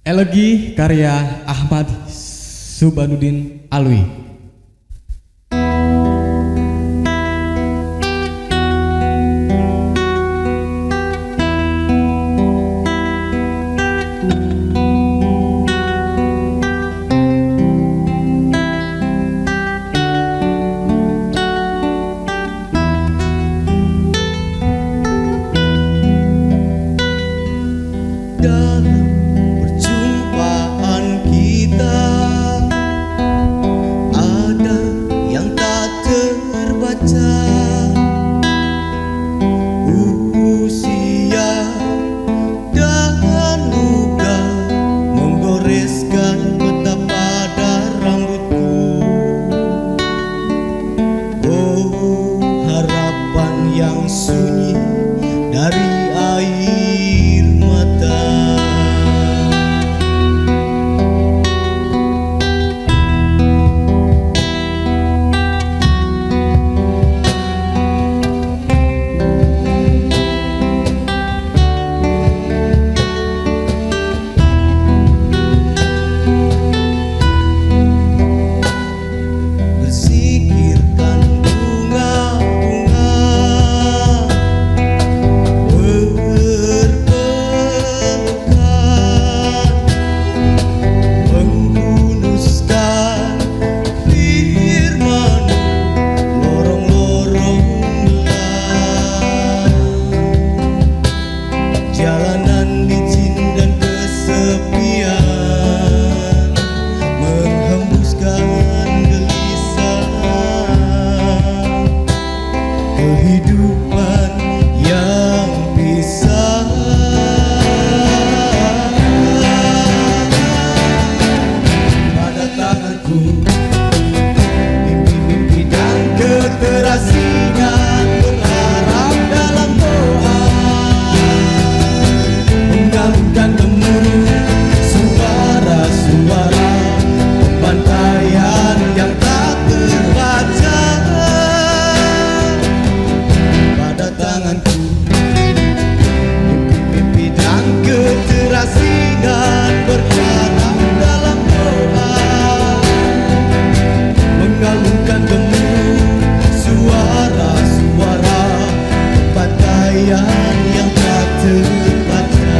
Elegy karya Ahmad Subhanuddin Alwi. Dalam perjumpaan kita ada yang tak terbaca. Usia dan luka menggoreskan peta pada rambutku. Oh, harapan yang sunyi dari air mata. Bersikirkan bunga-bunga berpelukan, menghunuskan firman lorong-lorong gelap. Jalanan licin dan kesepian menghembuskan kehidupan yang pisah. Pada tanganku mimpi-mimpi dan keterasingan, berharap dalam doa, menggantungkan gemuruh suara-suara pembantaian yang tak terbaca. Tanganku mimpi-mimpi dan keterasingan, berharap dalam doa, mengalunkan gemuruh suara-suara pembantaian yang tak terbaca.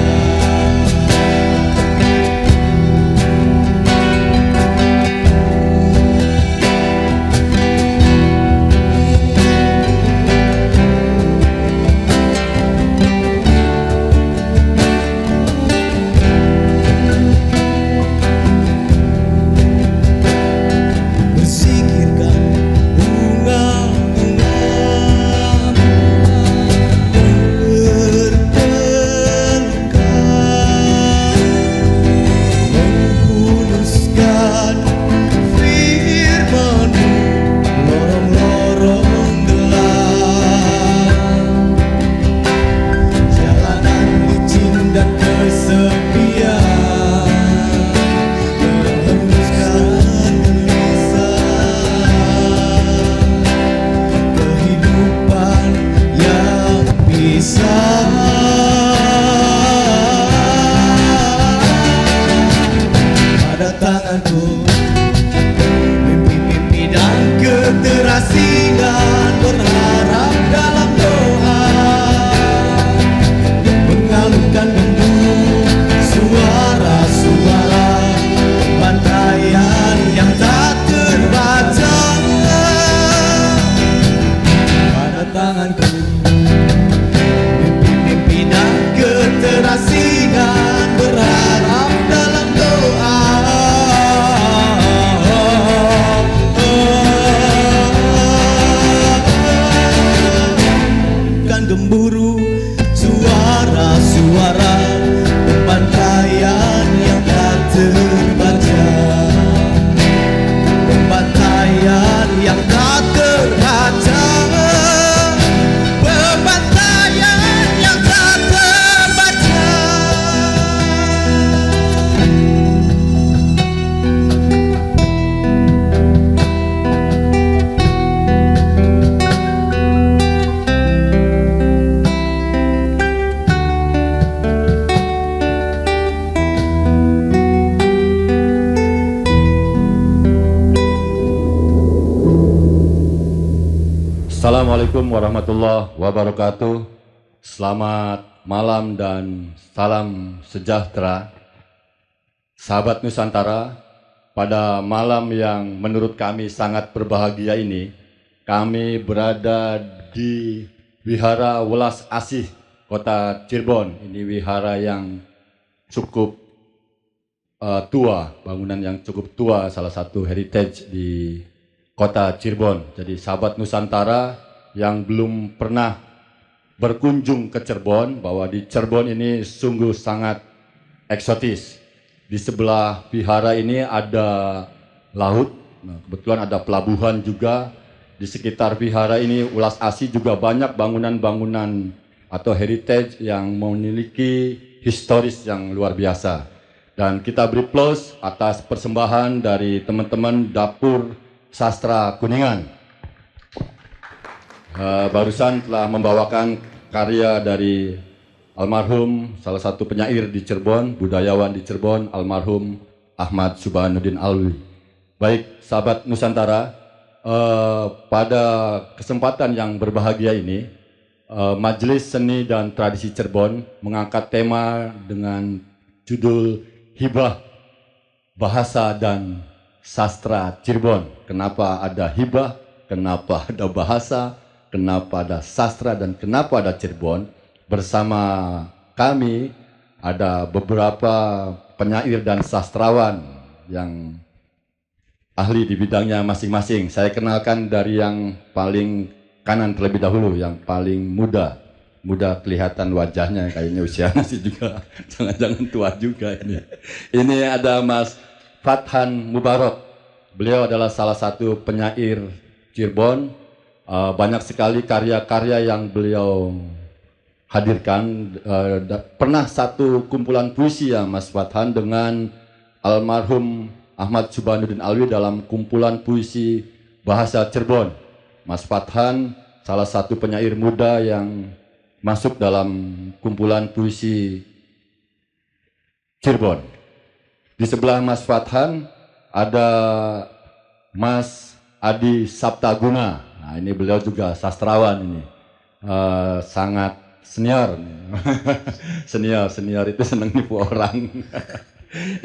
Pada tanganku mimpi-mimpi dan keterasingan, berharap dalam doa, mengalunkan gemuruh suara-suara pembantaian yang tak terbaca. Pada tanganku mimpi-mimpi dan keterasingan, berharap dalam doa, Assalamualaikum warahmatullahi wabarakatuh. Selamat malam dan salam sejahtera. Sahabat Nusantara, pada malam yang menurut kami sangat berbahagia ini, kami berada di Wihara Welas Asih, Kota Cirebon. Ini wihara yang cukup tua, bangunan yang cukup tua, salah satu heritage di Kota Cirebon. Jadi sahabat Nusantara yang belum pernah berkunjung ke Cirebon, bahwa di Cirebon ini sungguh sangat eksotis. Di sebelah vihara ini ada laut, nah, kebetulan ada pelabuhan juga. Di sekitar vihara ini Welas Asih juga banyak bangunan-bangunan atau heritage yang memiliki historis yang luar biasa. Dan kita beri plus atas persembahan dari teman-teman Dapur Sastra Kuningan. Barusan telah membawakan karya dari almarhum salah satu penyair di Cirebon, budayawan di Cirebon, almarhum Ahmad Subhanuddin Alwi. Baik sahabat Nusantara, pada kesempatan yang berbahagia ini, Majelis Seni dan Tradisi Cirebon mengangkat tema dengan judul Hibah Bahasa dan Sastra Cirebon. Kenapa ada hibah, kenapa ada bahasa, kenapa ada sastra, dan kenapa ada Cirebon? Bersama kami ada beberapa penyair dan sastrawan yang ahli di bidangnya masing-masing. Saya kenalkan dari yang paling kanan terlebih dahulu, yang paling muda. Muda kelihatan wajahnya, kayaknya usianya sih juga, jangan-jangan tua juga ini. Ini ada Mas Fathan Mubarak. Beliau adalah salah satu penyair Cirebon. Banyak sekali karya-karya yang beliau hadirkan. Pernah satu kumpulan puisi ya Mas Fathan dengan almarhum Ahmad Subhanuddin Alwi dalam kumpulan puisi bahasa Cirebon. Mas Fathan salah satu penyair muda yang masuk dalam kumpulan puisi Cirebon. Di sebelah Mas Fathan ada Mas Adi Saptaguna. Nah, ini beliau juga sastrawan ini. Sangat senior. Senior itu senang nipu orang.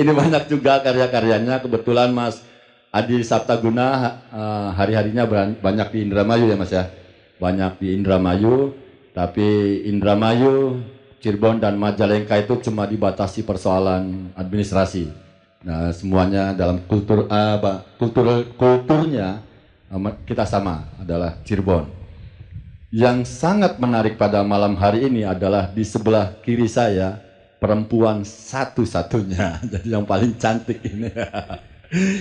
Ini banyak juga karya-karyanya. Kebetulan Mas Adi Saptaguna hari-harinya banyak di Indramayu ya Mas ya. Banyak di Indramayu. Tapi Indramayu, Cirebon dan Majalengka itu cuma dibatasi persoalan administrasi. Nah, semuanya dalam kulturnya kita sama, adalah Cirebon. Yang sangat menarik pada malam hari ini adalah di sebelah kiri saya perempuan satu-satunya, jadi yang paling cantik ini.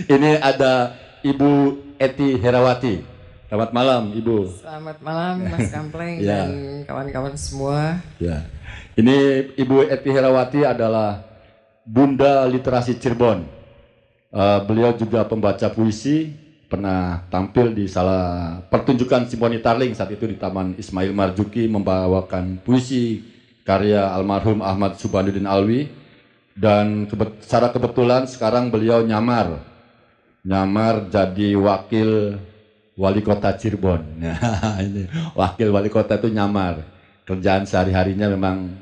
Ini ada Ibu Eti Herawati. Selamat malam, Ibu. Selamat malam, Mas Kampleng Ya. dan kawan-kawan semua. Ya. Ini Ibu Eti Herawati adalah Bunda Literasi Cirebon. Beliau juga pembaca puisi, pernah tampil di salah pertunjukan Simfoni Tarling saat itu di Taman Ismail Marzuki, membawakan puisi karya almarhum Ahmad Subhanuddin Alwi. Dan secara kebetulan sekarang beliau nyamar jadi wakil wali kota Cirebon. Nah, ini wakil wali kota itu nyamar. Kerjaan sehari-harinya memang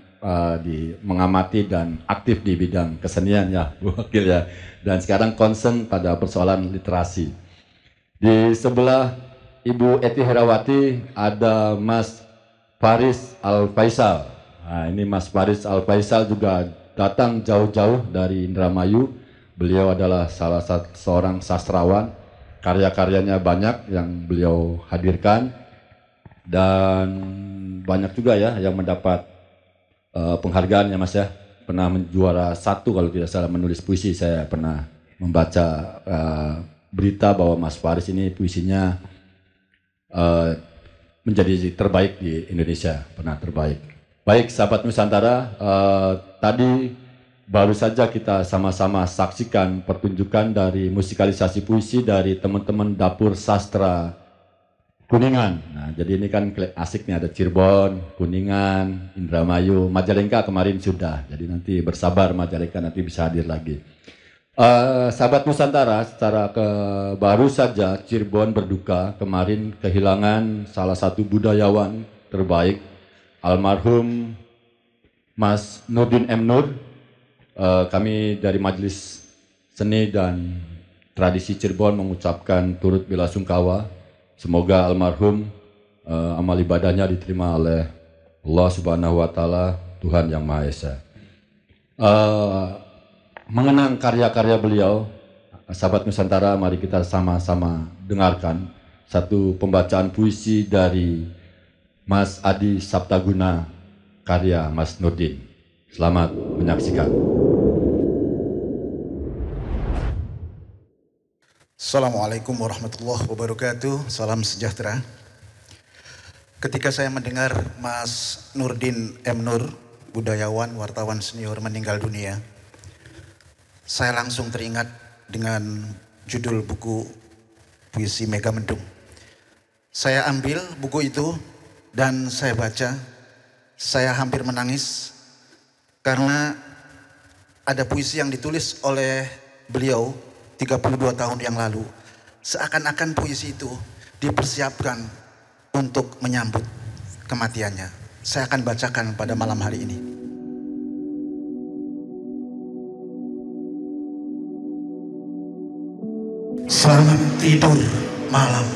mengamati dan aktif di bidang kesenian ya, wakil ya. Dan sekarang concern pada persoalan literasi. Di sebelah Ibu Eti Herawati ada Mas Faris Al-Faisal. Nah, ini Mas Faris Al-Faisal juga datang jauh-jauh dari Indramayu. Beliau adalah salah satu seorang sastrawan. Karya-karyanya banyak yang beliau hadirkan. Dan banyak juga ya yang mendapat penghargaan ya Mas ya. Pernah menjuara 1 kalau tidak salah menulis puisi. Saya pernah membaca berita bahwa Mas Faris ini puisinya menjadi terbaik di Indonesia, pernah terbaik. Baik sahabat Nusantara, tadi baru saja kita sama-sama saksikan pertunjukan dari musikalisasi puisi dari teman-teman Dapur Sastra Kuningan. Nah, jadi ini kan asik nih, ada Cirebon, Kuningan, Indramayu, Majalengka kemarin sudah. Jadi nanti bersabar Majalengka nanti bisa hadir lagi. Sahabat Nusantara, baru saja Cirebon berduka kemarin kehilangan salah satu budayawan terbaik, almarhum Mas Nurdin M. Nur. Kami dari Majelis Seni dan Tradisi Cirebon mengucapkan turut belasungkawa. Semoga almarhum amal ibadahnya diterima oleh Allah Subhanahu wa Ta'ala, Tuhan Yang Maha Esa. Mengenang karya-karya beliau, sahabat Nusantara, mari kita sama-sama dengarkan satu pembacaan puisi dari Mas Adi Saptaguna, karya Mas Nurdin. Selamat menyaksikan. Assalamualaikum warahmatullahi wabarakatuh. Salam sejahtera. Ketika saya mendengar Mas Nurdin M. Nur, budayawan, wartawan senior, meninggal dunia, saya langsung teringat dengan judul buku puisi Megamendung. Saya ambil buku itu dan saya baca. Saya hampir menangis karena ada puisi yang ditulis oleh beliau 32 tahun yang lalu. Seakan-akan puisi itu dipersiapkan untuk menyambut kematiannya. Saya akan bacakan pada malam hari ini. Selamat tidur malam.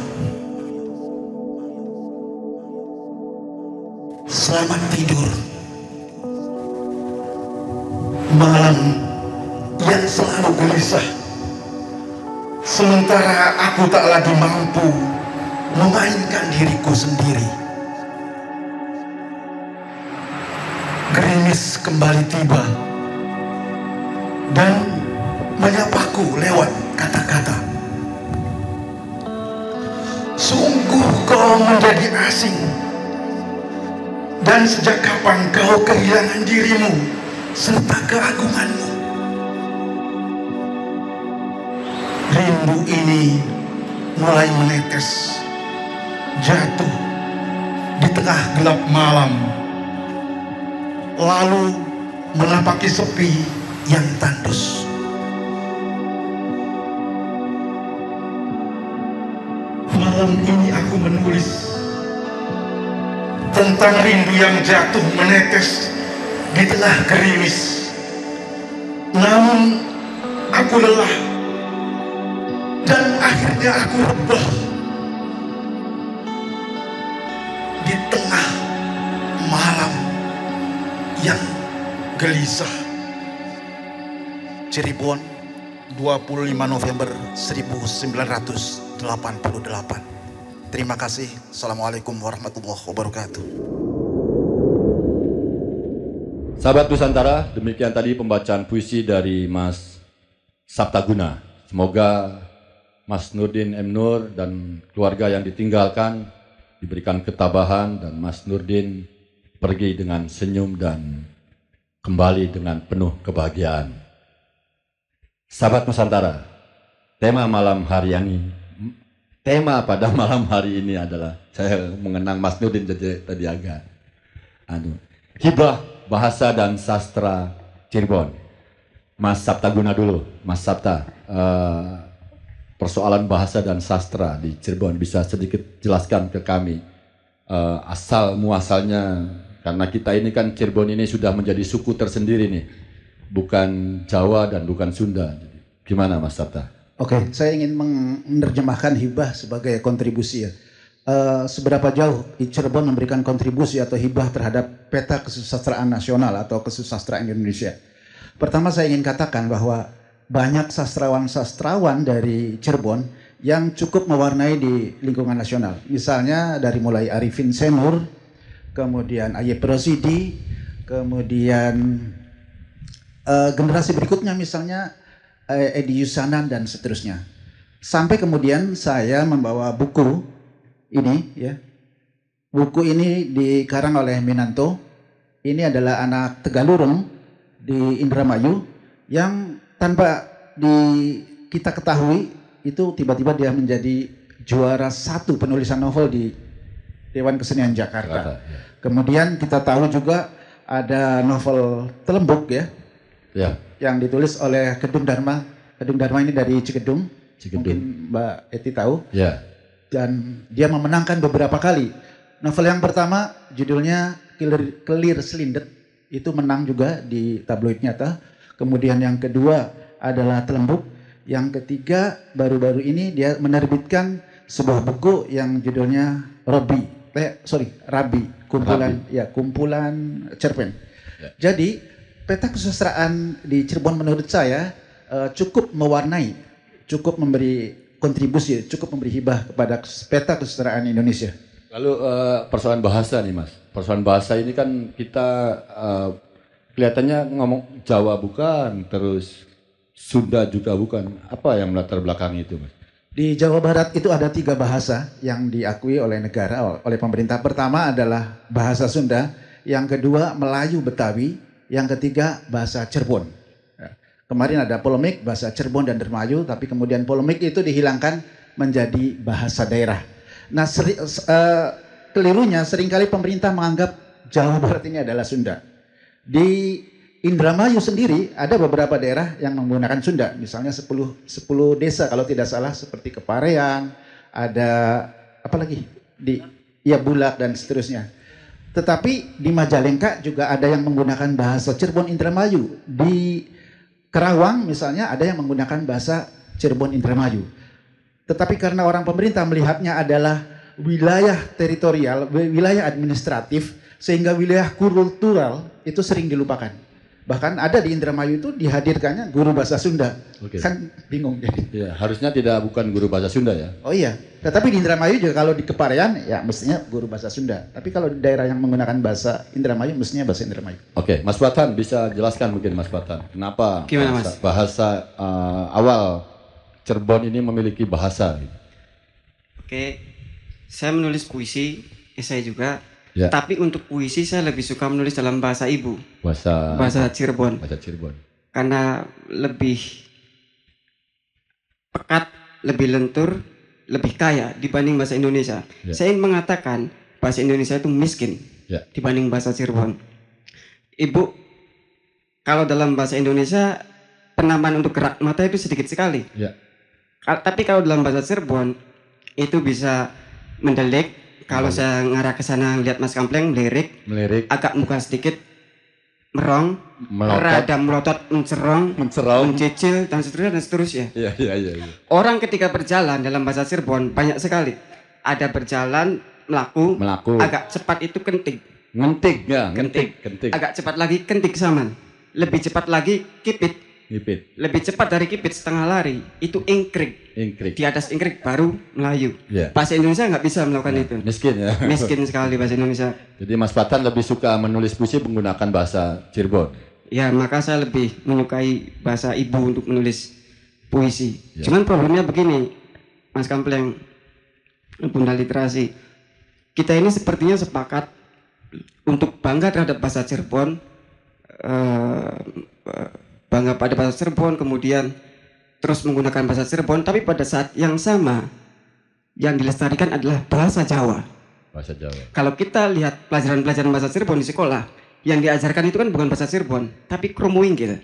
Selamat tidur malam yang selalu gelisah. Sementara aku tak lagi mampu memainkan diriku sendiri. Gerimis kembali tiba dan menyapaku lewat kata-kata. Sungguh kau menjadi asing, dan sejak kapan kau kehilangan dirimu serta keagunganmu? Rindu ini mulai menetes, jatuh di tengah gelap malam, lalu menapaki sepi yang tandus. Malam ini aku menulis tentang rindu yang jatuh menetes di tengah gerimis. Namun aku lelah dan akhirnya aku rebah di tengah malam yang gelisah. Cirebon, 25 November 1988. Terima kasih. Assalamualaikum warahmatullahi wabarakatuh. Sahabat Nusantara, demikian tadi pembacaan puisi dari Mas Saptaguna. Semoga Mas Nurdin M. Nur dan keluarga yang ditinggalkan diberikan ketabahan dan Mas Nurdin pergi dengan senyum dan kembali dengan penuh kebahagiaan. Sahabat Nusantara, tema pada malam hari ini adalah, saya mengenang Mas Nurdin jadi tadi agak hibah bahasa dan sastra Cirebon. Mas Saptaguna dulu, Mas Sapta, persoalan bahasa dan sastra di Cirebon bisa sedikit jelaskan ke kami asal muasalnya, karena kita ini kan Cirebon ini sudah menjadi suku tersendiri nih, bukan Jawa dan bukan Sunda. Gimana Mas Sapta? Oke, saya ingin menerjemahkan hibah sebagai kontribusi ya. Seberapa jauh Cirebon memberikan kontribusi atau hibah terhadap peta kesusastraan nasional atau kesusastraan Indonesia. Pertama saya ingin katakan bahwa banyak sastrawan-sastrawan dari Cirebon yang cukup mewarnai di lingkungan nasional. Misalnya dari mulai Arifin Senur, kemudian Ayep Rosidi, kemudian generasi berikutnya misalnya Edi Yusanan dan seterusnya. Sampai kemudian saya membawa buku ini ya. Buku ini dikarang oleh Minanto. Ini adalah anak Tegalurung di Indramayu yang tanpa kita ketahui itu tiba-tiba dia menjadi juara 1 penulisan novel di Dewan Kesenian Jakarta. Kemudian kita tahu juga ada novel Telembuk ya. Yang ditulis oleh Kedung Dharma Kedung Dharma ini dari Cikedung. Cikedung. Mungkin Mbak Eti tahu. Ya. Dan dia memenangkan beberapa kali. Novel yang pertama judulnya Kelir Selindet, itu menang juga di tabloid Nyata. Kemudian yang kedua adalah Telembuk. Yang ketiga baru-baru ini dia menerbitkan sebuah buku yang judulnya Rabi, kumpulan cerpen. Ya. Jadi peta kesusastraan di Cirebon menurut saya cukup mewarnai, cukup memberi kontribusi, cukup memberi hibah kepada peta kesusastraan Indonesia. Lalu persoalan bahasa nih Mas. Persoalan bahasa ini kan kita kelihatannya ngomong Jawa bukan, terus Sunda juga bukan. Apa yang melatar belakang itu Mas? Di Jawa Barat itu ada 3 bahasa yang diakui oleh negara, oleh pemerintah. Pertama adalah bahasa Sunda, yang kedua Melayu Betawi, yang ketiga bahasa Cirebon. Kemarin ada polemik bahasa Cirebon dan Dermayu, tapi kemudian polemik itu dihilangkan menjadi bahasa daerah. Nah, kelirunya seringkali pemerintah menganggap Jawa Barat ini adalah Sunda. Di Indramayu sendiri ada beberapa daerah yang menggunakan Sunda, misalnya 10 desa kalau tidak salah, seperti Keparean, ada apa lagi Bulak dan seterusnya. Tetapi di Majalengka juga ada yang menggunakan bahasa Cirebon Indramayu. Di Kerawang misalnya ada yang menggunakan bahasa Cirebon Indramayu. Tetapi karena orang pemerintah melihatnya adalah wilayah teritorial, wilayah administratif, sehingga wilayah kultural itu sering dilupakan. Bahkan ada di Indramayu itu dihadirkannya guru bahasa Sunda. Oke. Kan bingung jadi. Ya, harusnya bukan guru bahasa Sunda ya. Oh iya, tetapi di Indramayu juga kalau di Keparean ya mestinya guru bahasa Sunda. Tapi kalau di daerah yang menggunakan bahasa Indramayu mestinya bahasa Indramayu. Oke, Mas Fatan bisa jelaskan mungkin Mas Fatan. Kenapa Gimana, bahasa awal Cirebon ini memiliki bahasa? Oke, saya menulis puisi, esai juga. Ya. Tapi untuk puisi saya lebih suka menulis dalam bahasa ibu. Bahasa Cirebon. Bahasa Cirebon. Karena lebih pekat, lebih lentur, lebih kaya dibanding bahasa Indonesia. Ya. Saya ingin mengatakan bahasa Indonesia itu miskin dibanding bahasa Cirebon. Ibu, kalau dalam bahasa Indonesia penamaan untuk gerak mata itu sedikit sekali. Ya. Tapi kalau dalam bahasa Cirebon itu bisa mendelik. Kalau saya ngarah ke sana lihat Mas Kampleng melirik, agak muka sedikit merong, rada melotot, mencerong, mencicil dan seterusnya. Iya. Orang ketika berjalan dalam bahasa Cirebon banyak sekali. Ada berjalan, melaku. Agak cepat itu kentik. Kentik. Agak cepat lagi kentik saman. Lebih cepat lagi kipit. Lebih cepat dari kipit setengah lari itu ingkrik. Di atas ingkrik baru Melayu. Bahasa Indonesia nggak bisa melakukan itu. Miskin sekali bahasa Indonesia. Jadi Mas Fatan lebih suka menulis puisi menggunakan bahasa Cirebon. Ya, maka saya lebih menyukai bahasa ibu untuk menulis puisi. Cuman problemnya begini, Mas Kampleng, Bunda Literasi, kita ini sepertinya sepakat untuk bangga terhadap bahasa Cirebon. Bangga pada bahasa Cirebon, kemudian terus menggunakan bahasa Cirebon, tapi pada saat yang sama yang dilestarikan adalah bahasa Jawa. Kalau kita lihat pelajaran-pelajaran bahasa Cirebon di sekolah, yang diajarkan itu kan bukan bahasa Cirebon, tapi kromo inggil.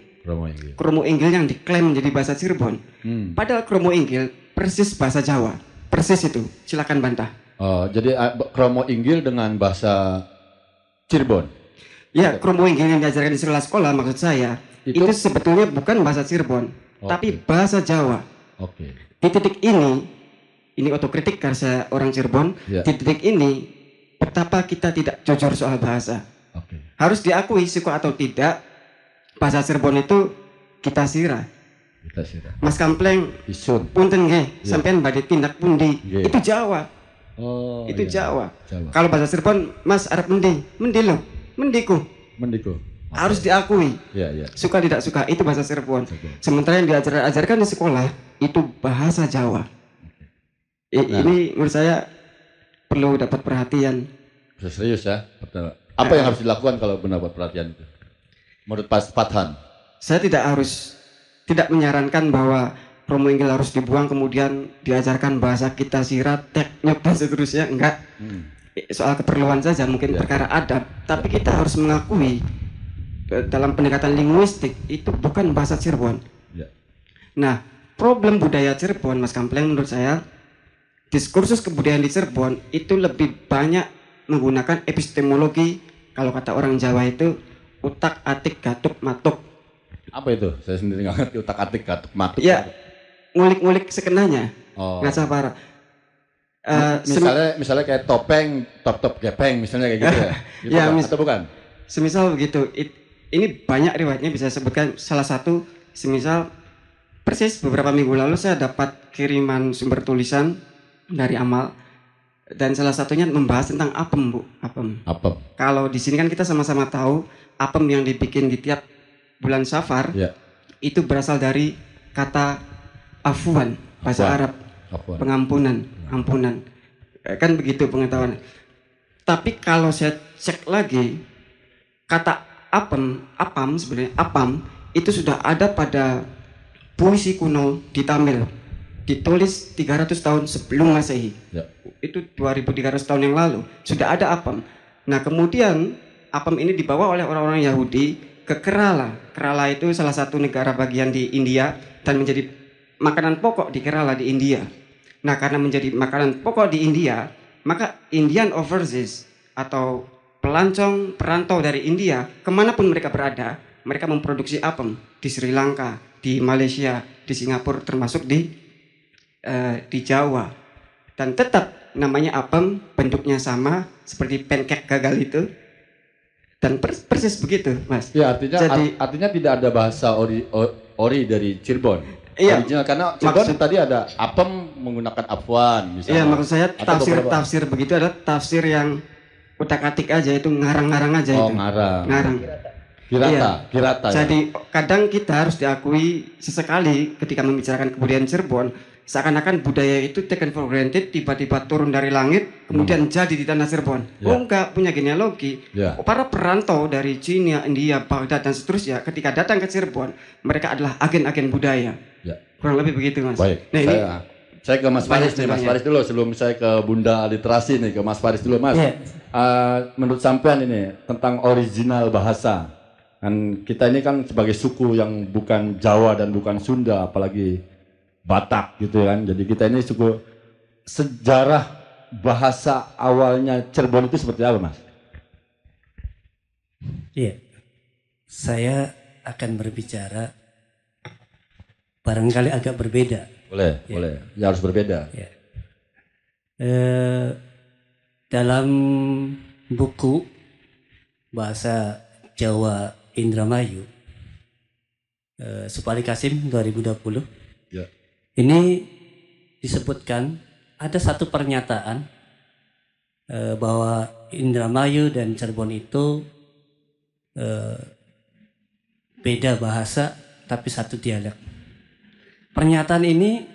Kromo inggil yang diklaim menjadi bahasa Cirebon. Padahal kromo inggil persis bahasa Jawa. Persis itu, silakan bantah. Oh, jadi kromo inggil dengan bahasa Cirebon. Ya, kromo inggil yang diajarkan di sekolah maksud saya itu sebetulnya bukan bahasa Cirebon, tapi bahasa Jawa. Di titik ini otokritik karena saya orang Cirebon. Di titik ini betapa kita tidak jujur soal bahasa. Harus diakui suka atau tidak, bahasa Cirebon itu kita sirah. Mas Kampleng, punten nggih, sampean badhe tindak pundi? Itu Jawa. Itu Jawa. Kalau bahasa Cirebon, Mas arep mendi? Mendi lho, mendiku. Harus diakui. Suka tidak suka itu bahasa Cirebon. Sementara yang diajarkan di sekolah itu bahasa Jawa. Ini menurut saya perlu dapat perhatian. Serius ya. Apa yang harus dilakukan kalau mendapat perhatian itu? Menurut Pak Fathan? Saya tidak menyarankan bahwa kromo inggil harus dibuang kemudian diajarkan bahasa kita sirat, teknik dan seterusnya. Enggak. Soal keperluan saja mungkin perkara adab. Tapi kita harus mengakui dalam pendekatan linguistik itu bukan bahasa Cirebon. Nah, problem budaya Cirebon, Mas Kampleng, menurut saya diskursus kebudayaan di Cirebon itu lebih banyak menggunakan epistemologi, kalau kata orang Jawa itu utak atik gatuk matuk. Apa itu? Saya sendiri nggak ngerti utak atik gatuk matuk. Ya, ngulik-ngulik sekenanya. Oh. Ngaca parah. Misalnya kayak topeng, top gepeng, misalnya kayak gitu ya? Gitu ya, kan? Atau bukan? Semisal begitu. Ini banyak riwayatnya, bisa sebutkan salah satu. Semisal persis beberapa minggu lalu saya dapat kiriman sumber tulisan dari Amal, dan salah satunya membahas tentang apem, Bu. Apem. Kalau di sini kan kita sama-sama tahu apem yang dibikin di tiap bulan Safar itu berasal dari kata afwan, bahasa Arab. Pengampunan, ampunan. Kan begitu pengetahuan. Tapi kalau saya cek lagi, kata apam sebenarnya apam itu sudah ada pada puisi kuno di Tamil. Ditulis 300 tahun sebelum Masehi. Itu 2300 tahun yang lalu sudah ada apam. Nah, kemudian apam ini dibawa oleh orang-orang Yahudi ke Kerala. Kerala itu salah satu negara bagian di India dan menjadi makanan pokok di Kerala di India. Nah, karena menjadi makanan pokok di India, maka Indian overseas atau pelancong perantau dari India kemanapun mereka berada, mereka memproduksi apem di Sri Lanka, di Malaysia, di Singapura, termasuk di Jawa. Dan tetap namanya apem, bentuknya sama seperti pancake gagal itu. Dan persis begitu, Mas. Ya, artinya tidak ada bahasa ori dari Cirebon. Iya, original, karena Cirebon tadi ada apem menggunakan afwan misalnya. Iya, maksud saya tafsir begitu adalah tafsir yang utak-atik aja, itu ngarang-ngarang aja. Oh, itu. ngarang. Kirata. Jadi kadang kita harus diakui sesekali ketika membicarakan kebudayaan Cirebon, seakan-akan budaya itu taken for granted, tiba-tiba turun dari langit, kemudian jadi di tanah Cirebon. Oh, enggak, punya genealogi. Para perantau dari Cina, India, Baghdad dan seterusnya, ketika datang ke Cirebon, mereka adalah agen-agen budaya. Kurang lebih begitu, Mas. Baik, nah, saya ke Mas Faris nih, Mas Faris dulu sebelum saya ke Bunda Literasi nih, ke Mas Faris dulu, Mas. Menurut sampean ini tentang original bahasa, kan kita ini kan sebagai suku yang bukan Jawa dan bukan Sunda, apalagi Batak gitu kan. Jadi kita ini suku, sejarah bahasa awalnya Cirebon itu seperti apa, Mas? Iya, saya akan berbicara barangkali agak berbeda. Boleh. Ya harus berbeda. Ya. Dalam buku bahasa Jawa Indramayu, Supali Kasim 2020, ini disebutkan ada satu pernyataan bahwa Indramayu dan Cirebon itu beda bahasa tapi satu dialek. Pernyataan ini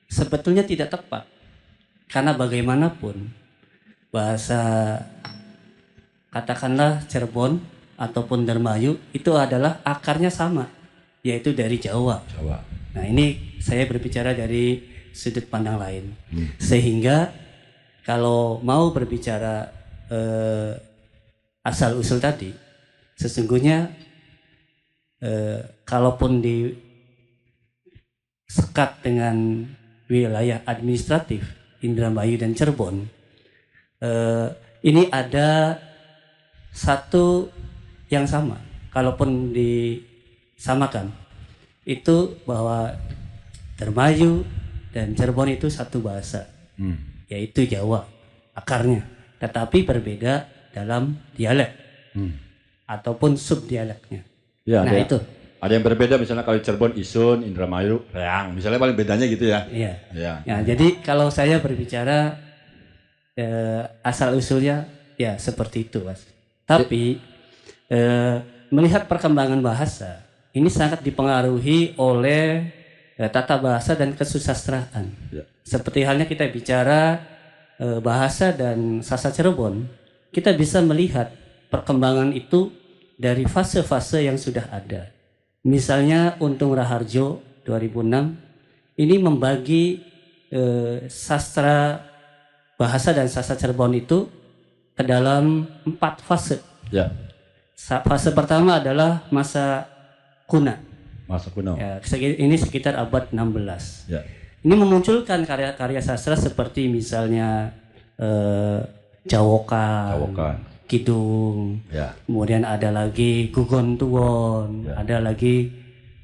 sebetulnya tidak tepat, karena bagaimanapun bahasa katakanlah Cirebon ataupun Indramayu itu adalah akarnya sama, yaitu dari Jawa. Nah, ini saya berbicara dari sudut pandang lain. Sehingga kalau mau berbicara asal usul tadi, sesungguhnya kalaupun di sekat dengan wilayah administratif Indramayu dan Cirebon, ini ada satu yang sama. Kalaupun disamakan, itu bahwa Indramayu dan Cirebon itu satu bahasa, yaitu Jawa akarnya, tetapi berbeda dalam dialek ataupun subdialeknya. Nah, itu. Ada yang berbeda, misalnya kalau Cirebon Isun, Indramayu Reang, misalnya paling bedanya gitu ya. Iya. Ya, jadi kalau saya berbicara asal usulnya ya seperti itu, Mas. Tapi melihat perkembangan bahasa ini sangat dipengaruhi oleh tata bahasa dan kesusastraan. Seperti halnya kita bicara bahasa dan sastra Cirebon, kita bisa melihat perkembangan itu dari fase-fase yang sudah ada. Misalnya Untung Raharjo 2006 ini membagi sastra bahasa dan sastra Cirebon itu ke dalam 4 fase. Fase pertama adalah masa kuna, Masa kuno. Ya, ini sekitar abad 16. Ya. Ini memunculkan karya-karya sastra seperti misalnya Jawokan, Kidung, ya. Kemudian ada lagi Gugon Tuwon, ya. Ada lagi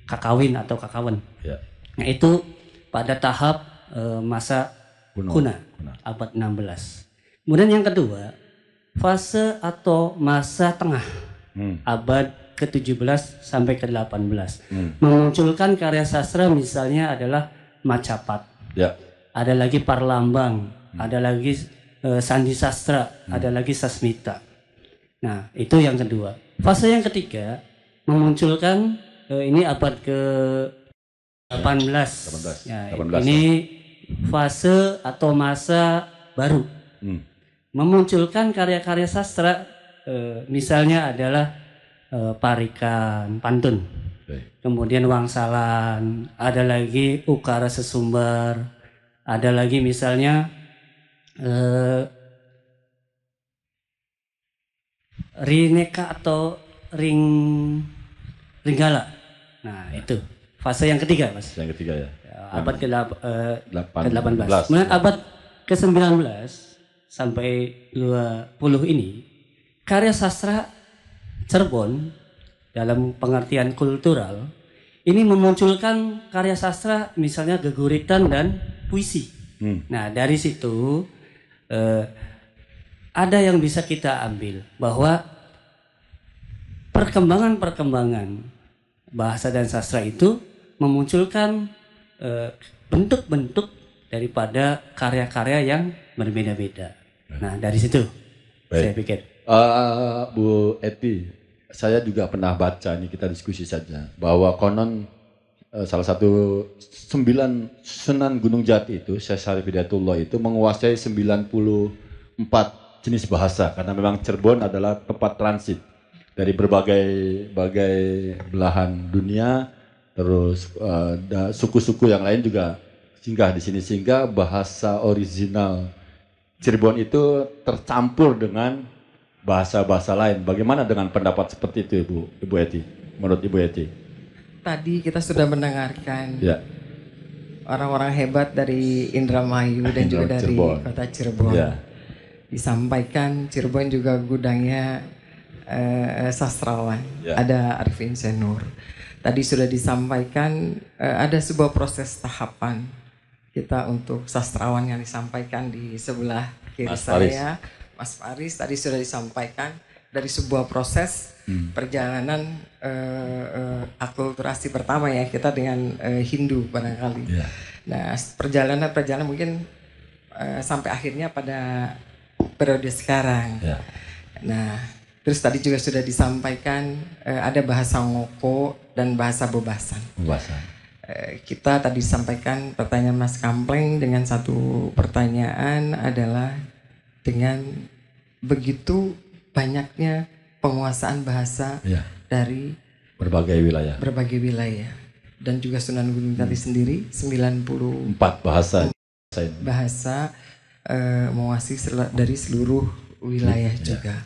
Kakawin atau Kakawen. Ya. Nah itu pada tahap masa kuna, abad 16. Kemudian yang kedua, fase atau masa tengah, abad ke-17 sampai ke-18. Memunculkan karya sastra misalnya adalah Macapat. Ya. Ada lagi Parlambang, ada lagi Sandi Sastra, ada lagi Sasmita. Nah, itu yang kedua. Fase yang ketiga memunculkan ini abad ke-18. Ya, 18. ini fase atau masa baru. Memunculkan karya-karya sastra misalnya adalah Parikan, Pantun. Kemudian Wangsalan, ada lagi Ukara Sesumbar, ada lagi misalnya Rineka atau Ringgala. Nah itu fase yang ketiga, Mas. Yang ketiga ya. Abad ke-18. 18. Kemudian abad ke-19 sampai 20 ini karya sastra Cirebon dalam pengertian kultural ini memunculkan karya sastra misalnya geguritan dan puisi. Nah dari situ ada yang bisa kita ambil bahwa perkembangan bahasa dan sastra itu memunculkan bentuk-bentuk daripada karya-karya yang berbeda-beda. Nah dari situ saya pikir. Bu Eti, saya juga pernah baca, ini kita diskusi saja, bahwa konon salah satu 9 Sunan Gunung Jati itu, Syekh Syarif Hidayatullah itu menguasai 94 jenis bahasa, karena memang Cirebon adalah tempat transit dari berbagai belahan dunia, terus suku-suku yang lain juga singgah di sini, sehingga bahasa original Cirebon itu tercampur dengan bahasa-bahasa lain. Bagaimana dengan pendapat seperti itu, Ibu Eti? Menurut Ibu Eti? Tadi kita sudah mendengarkan ya. orang-orang hebat dari Indramayu dan juga dari Cirebon. kota Cirebon. Ya. Disampaikan Cirebon juga gudangnya sastrawan. Ya. Ada Arifin Senur. Tadi sudah disampaikan ada sebuah proses tahapan kita untuk sastrawan yang disampaikan di sebelah kiri Mas saya. Mas Faris tadi sudah disampaikan dari sebuah proses perjalanan akulturasi pertama ya kita dengan Hindu barangkali. Yeah. Nah perjalanan mungkin sampai akhirnya pada periode sekarang. Yeah. Nah terus tadi juga sudah disampaikan ada bahasa Ngoko dan bahasa Bobasan. Kita tadi sampaikan pertanyaan Mas Kampleng dengan satu pertanyaan adalah dengan begitu banyaknya penguasaan bahasa dari berbagai wilayah dan juga Sunan Gunung Jati sendiri 94 bahasa menguasai dari seluruh wilayah juga.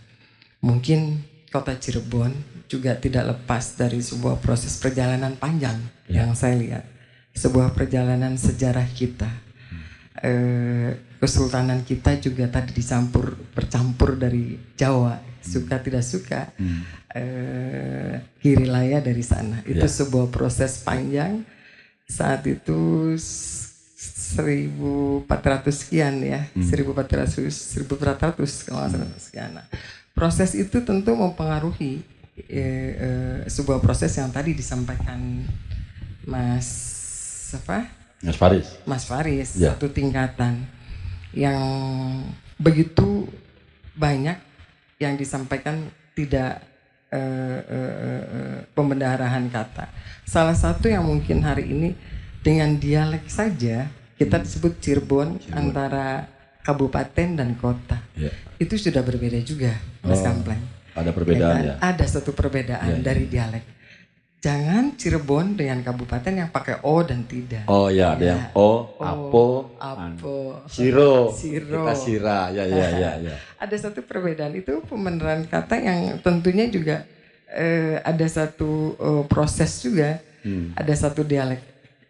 Mungkin kota Cirebon juga tidak lepas dari sebuah proses perjalanan panjang yang saya lihat, sebuah perjalanan sejarah kita. Kesultanan kita juga tadi bercampur dari Jawa, suka tidak suka, Hirilaya dari sana. Itu sebuah proses panjang. Saat itu 1400 sekian ya, 1400 kalau nggak salah sekian. Nah, proses itu tentu mempengaruhi sebuah proses yang tadi disampaikan Mas Faris, satu tingkatan yang begitu banyak yang disampaikan tidak pembendaharahan kata. Salah satu yang mungkin hari ini dengan dialek saja kita disebut Cirebon antara kabupaten dan kota. Itu sudah berbeda juga, Mas Kampleng. Ada perbedaan ya? Ada satu perbedaan dari dialek. Jangan Cirebon dengan kabupaten yang pakai O dan tidak. Oh ya, ada yang O, Apo, Siro, kita Sira, ya. Ada satu perbedaan itu pembenaran kata yang tentunya juga ada satu proses juga Ada satu dialek.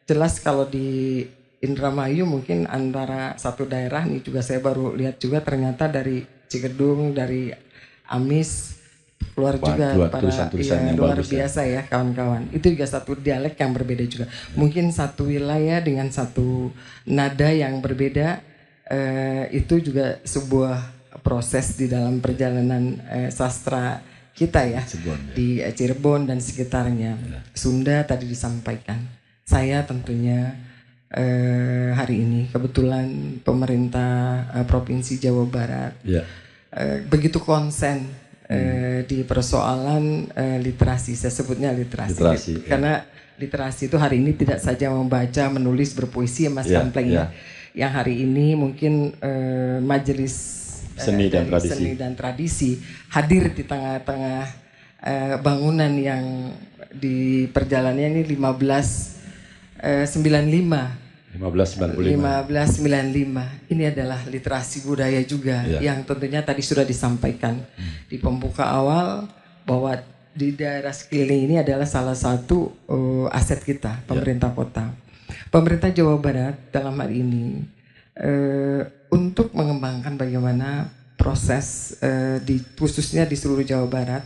Jelas kalau di Indramayu mungkin antara satu daerah nih juga saya baru lihat juga ternyata dari Cigedung, dari Amis keluar juga para ya, luar biasa ya kawan-kawan. Itu juga satu dialek yang berbeda juga. Mungkin satu wilayah dengan satu nada yang berbeda, itu juga sebuah proses di dalam perjalanan sastra kita ya. Di Cirebon dan sekitarnya. Sunda tadi disampaikan. Saya tentunya hari ini kebetulan pemerintah Provinsi Jawa Barat begitu konsen di persoalan literasi, saya sebutnya literasi. Karena literasi itu hari ini tidak saja membaca, menulis, berpuisi ya Mas Kampleng ya. Yang hari ini mungkin majelis seni dan tradisi hadir di tengah-tengah bangunan yang di perjalanannya ini 1595. Ini adalah literasi budaya juga yang tentunya tadi sudah disampaikan di pembuka awal bahwa di daerah sekeliling ini adalah salah satu aset kita, pemerintah kota. Pemerintah Jawa Barat dalam hal ini untuk mengembangkan bagaimana proses khususnya di seluruh Jawa Barat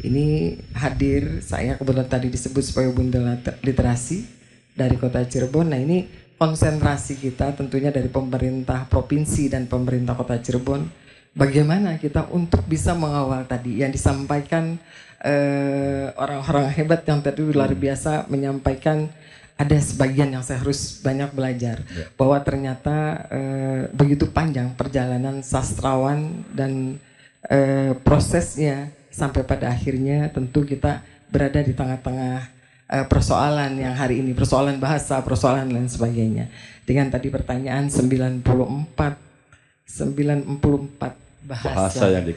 ini hadir, saya kebetulan tadi disebut sebagai bunda literasi dari kota Cirebon. Nah ini konsentrasi kita tentunya dari pemerintah provinsi dan pemerintah kota Cirebon, bagaimana kita untuk bisa mengawal tadi yang disampaikan orang-orang hebat yang tadi luar biasa menyampaikan. Ada sebagian yang saya harus banyak belajar bahwa ternyata begitu panjang perjalanan sastrawan dan prosesnya sampai pada akhirnya tentu kita berada di tengah-tengah persoalan yang hari ini, persoalan bahasa, persoalan lain sebagainya. Dengan tadi pertanyaan 94 bahasa yang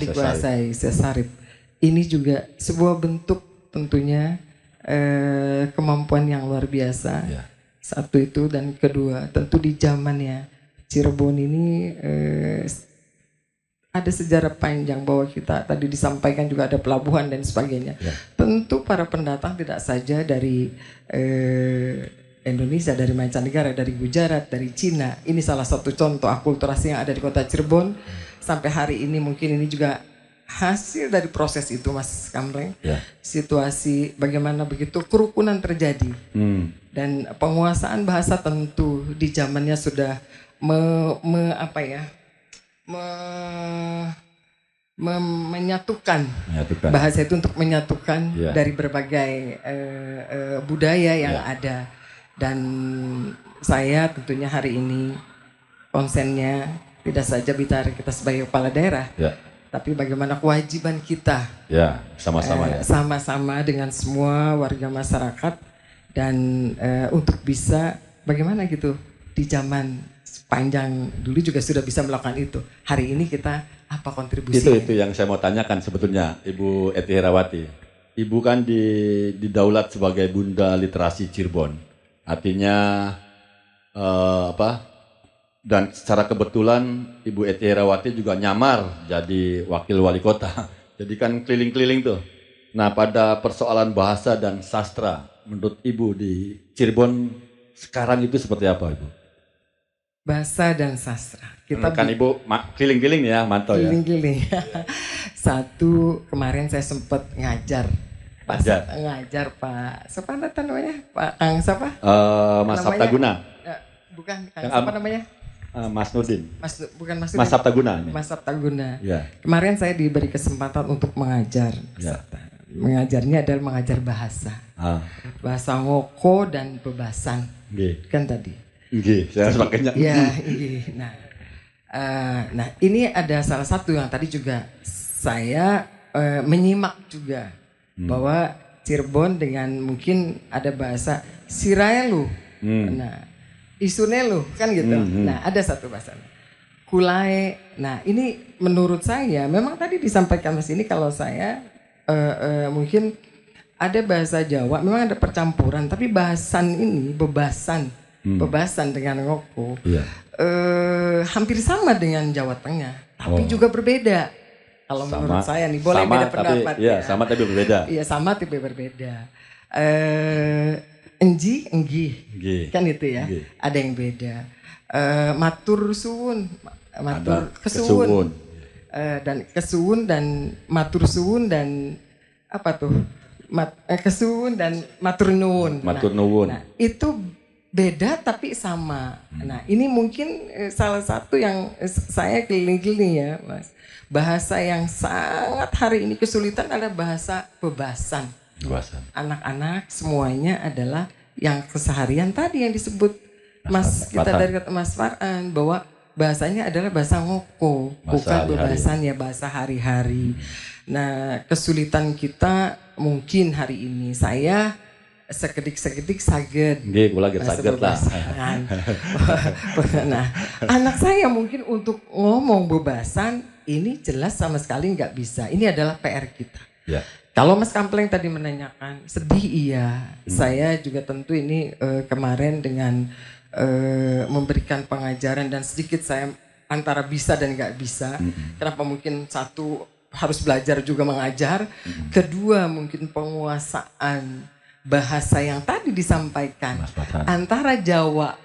dikuasai Sesarip. Ini juga sebuah bentuk tentunya kemampuan yang luar biasa. Satu itu, dan kedua tentu di zamannya Cirebon ini ada sejarah panjang bahwa kita tadi disampaikan juga ada pelabuhan dan sebagainya. Tentu para pendatang tidak saja dari Indonesia, dari mancanegara, dari Gujarat, dari Cina. Ini salah satu contoh akulturasi yang ada di kota Cirebon. Sampai hari ini mungkin ini juga hasil dari proses itu Mas Kampleng. Situasi bagaimana begitu kerukunan terjadi. Dan penguasaan bahasa tentu di zamannya sudah menyatukan bahasa itu untuk menyatukan dari berbagai budaya yang ada. Dan saya tentunya hari ini konsennya tidak saja bicara kita sebagai kepala daerah, tapi bagaimana kewajiban kita sama-sama dengan semua warga masyarakat dan untuk bisa bagaimana gitu di zaman sepanjang dulu juga sudah bisa melakukan itu. Hari ini kita apa kontribusinya? Itu yang saya mau tanyakan sebetulnya, Ibu Eti Herawati. Ibu kan didaulat sebagai Bunda Literasi Cirebon. Artinya dan secara kebetulan Ibu Eti Herawati juga nyamar jadi wakil wali kota. Jadi kan keliling-keliling tuh. Nah, pada persoalan bahasa dan sastra, menurut Ibu di Cirebon sekarang itu seperti apa, Ibu? Bahasa dan sastra. Kita kan Ibu keliling-keliling ya, mantau ya. Keliling-keliling. Satu kemarin saya sempat ngajar Pak. Siapa namanya? Pak Kang siapa? Mas Sabtaguna. Bukan Kang siapa namanya? Mas Nudin. Bukan Mas Nudin. Mas Sabtaguna. Mas Sabtaguna. Ya. Kemarin saya diberi kesempatan untuk mengajar. Mengajarnya adalah mengajar bahasa. Bahasa ngoko dan bebasan. Kan tadi. Saya sebagainya. Nah, ini ada salah satu yang tadi juga saya menyimak juga bahwa Cirebon dengan mungkin ada bahasa Siraelu. Nah, Isunelu kan gitu. Nah, ada satu bahasa Kulae. Nah, ini menurut saya memang tadi disampaikan Mas ini kalau saya mungkin ada bahasa Jawa, memang ada percampuran, tapi bahasan ini bebasan dengan ngoko hampir sama dengan Jawa Tengah, tapi juga berbeda. Kalau menurut saya nih boleh beda pendapat. Sama tapi berbeda. Iya, sama tapi berbeda. Enji, enggi, kan itu ya. Ada yang beda. Matur suwun, matur kesuwun, dan kesuwun dan matur suwun dan apa tuh? Kesuwun dan matur nuwun. Matur nuwun. Nah, itu beda tapi sama. Nah, ini mungkin salah satu yang saya keliling-keliling ya, Mas. Bahasa yang sangat hari ini kesulitan adalah bahasa bebasan. Anak-anak semuanya adalah yang keseharian tadi yang disebut Mas kita dari kata Mas Farhan bahwa bahasanya adalah bahasa ngoko, bukan bebasannya bahasa hari-hari. Nah, kesulitan kita mungkin hari ini saya sekedik-sekedik saged. Nggih, kula ge saged lah. Nah, anak saya mungkin untuk ngomong bebasan ini jelas sama sekali nggak bisa. Ini adalah PR kita. Ya. Kalau Mas Kampleng tadi menanyakan sedih iya, saya juga tentu ini kemarin dengan memberikan pengajaran dan sedikit saya antara bisa dan nggak bisa. Kenapa mungkin satu harus belajar juga mengajar, kedua mungkin penguasaan bahasa yang tadi disampaikan antara Jawa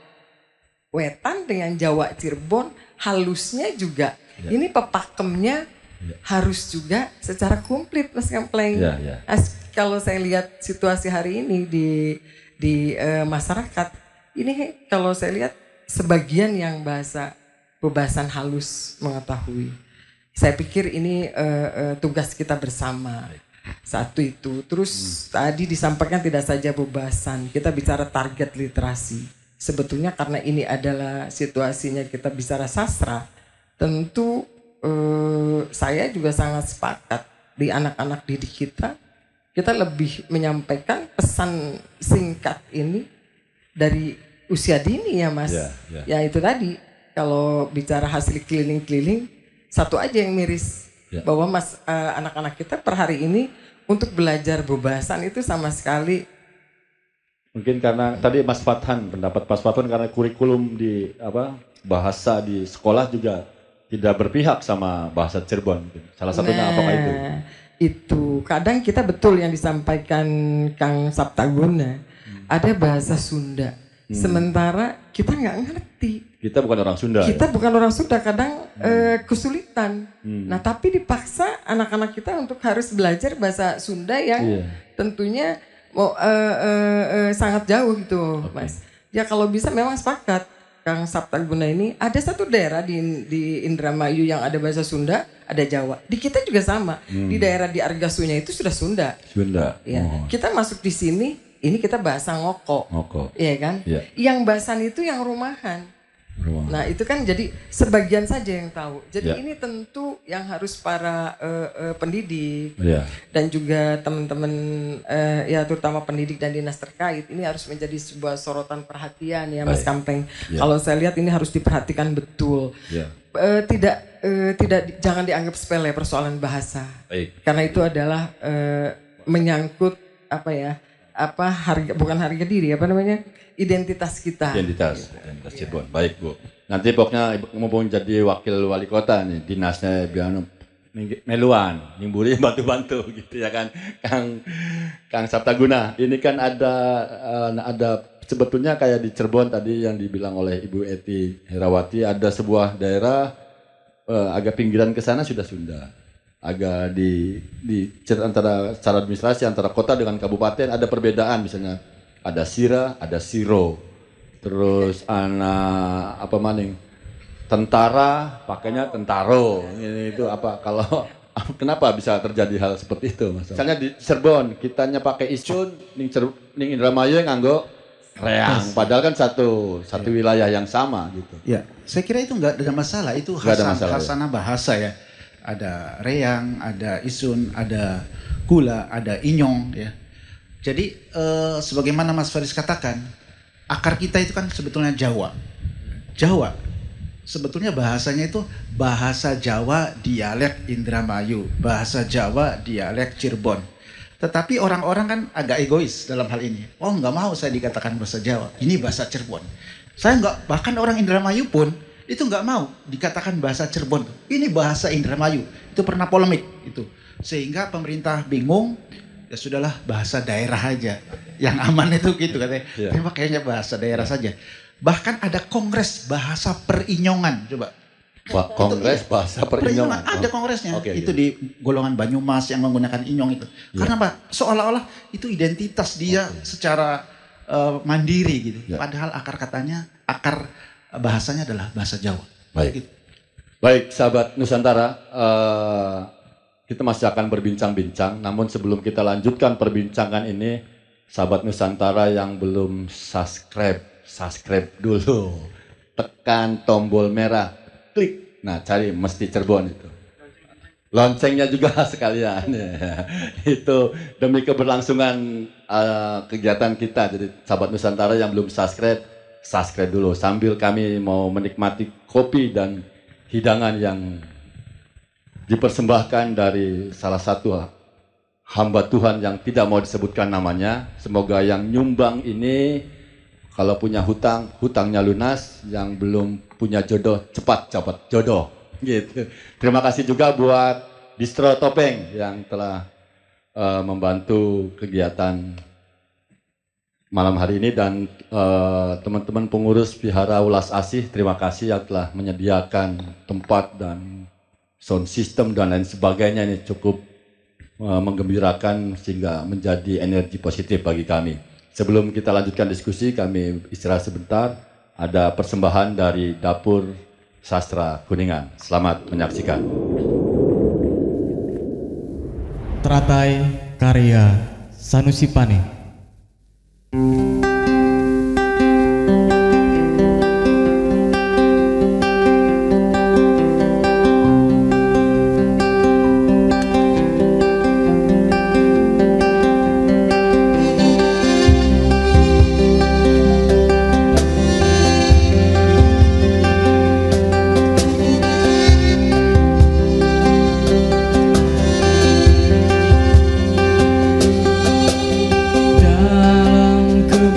Wetan dengan Jawa Cirebon halusnya juga ini pepakemnya harus juga secara komplit Mas Kampleng. Kalau saya lihat situasi hari ini di masyarakat ini kalau saya lihat sebagian yang bahasa bebasan halus mengetahui. Saya pikir ini tugas kita bersama. Satu itu. Terus tadi disampaikan tidak saja bebasan, kita bicara target literasi. Sebetulnya karena ini adalah situasinya kita bicara sastra, tentu saya juga sangat sepakat di anak-anak didik kita lebih menyampaikan pesan singkat ini dari usia dini ya Mas. Ya itu tadi kalau bicara hasil keliling-keliling satu aja yang miris bahwa Mas anak-anak kita per hari ini untuk belajar bebasan itu sama sekali mungkin karena tadi Mas Fathan pendapat Mas Fathan karena kurikulum di bahasa di sekolah juga tidak berpihak sama bahasa Cirebon. Salah satunya apakah itu? Itu kadang kita betul yang disampaikan Kang Saptaguna. Ada bahasa Sunda. Sementara kita nggak ngerti. Kita bukan orang Sunda. Kita bukan orang Sunda, kadang kesulitan. Nah, tapi dipaksa anak-anak kita untuk harus belajar bahasa Sunda yang tentunya sangat jauh gitu, Mas. Ya kalau bisa memang sepakat. Kang Saptaguna ini ada satu daerah di Indramayu yang ada bahasa Sunda, ada Jawa. Di kita juga sama. Di daerah di Argasunya itu sudah Sunda. Ya. Kita masuk di sini, ini kita bahasa ngoko. Iya kan? Yang bahasan itu yang rumahan. Nah, itu kan jadi sebagian saja yang tahu. Jadi ini tentu yang harus para pendidik dan juga teman-teman ya terutama pendidik dan dinas terkait ini harus menjadi sebuah sorotan perhatian ya Mas Kampleng. Kalau saya lihat ini harus diperhatikan betul. Jangan dianggap sepele persoalan bahasa. Karena itu adalah menyangkut harga diri identitas kita. Identitas Cirebon. Baik Bu. Nanti pokoknya mumpung jadi wakil wali kota nih dinasnya biar meluan, nimburi bantu-bantu gitu ya kan, Kang Saptaguna. Ini kan ada sebetulnya kayak di Cirebon tadi yang dibilang oleh Ibu Eti Herawati ada sebuah daerah agak pinggiran ke sana sudah Sunda. Agak di antara secara administrasi antara kota dengan kabupaten ada perbedaan misalnya ada sira, ada siro, terus tentara pakainya tentaro, ini itu apa kalau kenapa bisa terjadi hal seperti itu Mas? Misalnya di Cirebon kitanya pakai isun, ning Indramayu nganggo reang, padahal kan satu wilayah yang sama gitu. Ya, saya kira itu nggak ada masalah, itu khasanah bahasa ya. Ada reang, ada isun, ada gula, ada inyong ya. Jadi sebagaimana Mas Faris katakan, akar kita itu kan sebetulnya Jawa. Sebetulnya bahasanya itu bahasa Jawa dialek Indramayu, bahasa Jawa dialek Cirebon. Tetapi orang-orang kan agak egois dalam hal ini. Oh nggak mau saya dikatakan bahasa Jawa, ini bahasa Cirebon. Saya nggak, bahkan orang Indramayu pun itu nggak mau dikatakan bahasa Cirebon. Ini bahasa Indramayu. Itu pernah polemik itu. Sehingga pemerintah bingung ya sudahlah bahasa daerah aja. Yang aman itu gitu katanya. Iya. Tapi kayaknya bahasa daerah saja. Bahkan ada kongres bahasa Perinyongan, coba. Kongres bahasa Perinyongan. Ada kongresnya. Oke, itu di golongan Banyumas yang menggunakan inyong itu. Karena Pak, seolah-olah itu identitas dia secara mandiri gitu. Padahal akar bahasanya adalah bahasa Jawa. Baik. Gitu. Baik, sahabat Nusantara, kita masih akan berbincang-bincang. Namun sebelum kita lanjutkan perbincangan ini, sahabat Nusantara yang belum subscribe dulu. Tekan tombol merah, klik. Nah, cari Mesti Cirebon itu. Loncengnya juga sekalian. Itu demi keberlangsungan kegiatan kita. Jadi sahabat Nusantara yang belum subscribe dulu. Sambil kami mau menikmati kopi dan hidangan yang dipersembahkan dari salah satu hamba Tuhan yang tidak mau disebutkan namanya. Semoga yang nyumbang ini kalau punya hutang, hutangnya lunas. Yang belum punya jodoh, cepat jodoh. Gitu. Terima kasih juga buat Distro Topeng yang telah membantu kegiatan malam hari ini, dan teman-teman pengurus Vihara Ulas Asih, terima kasih yang telah menyediakan tempat dan sound system dan lain sebagainya. Ini cukup menggembirakan sehingga menjadi energi positif bagi kami. Sebelum kita lanjutkan diskusi, kami istirahat sebentar. Ada persembahan dari Dapur Sastra Kuningan. Selamat menyaksikan. Teratai karya Sanusi Pane. Dalam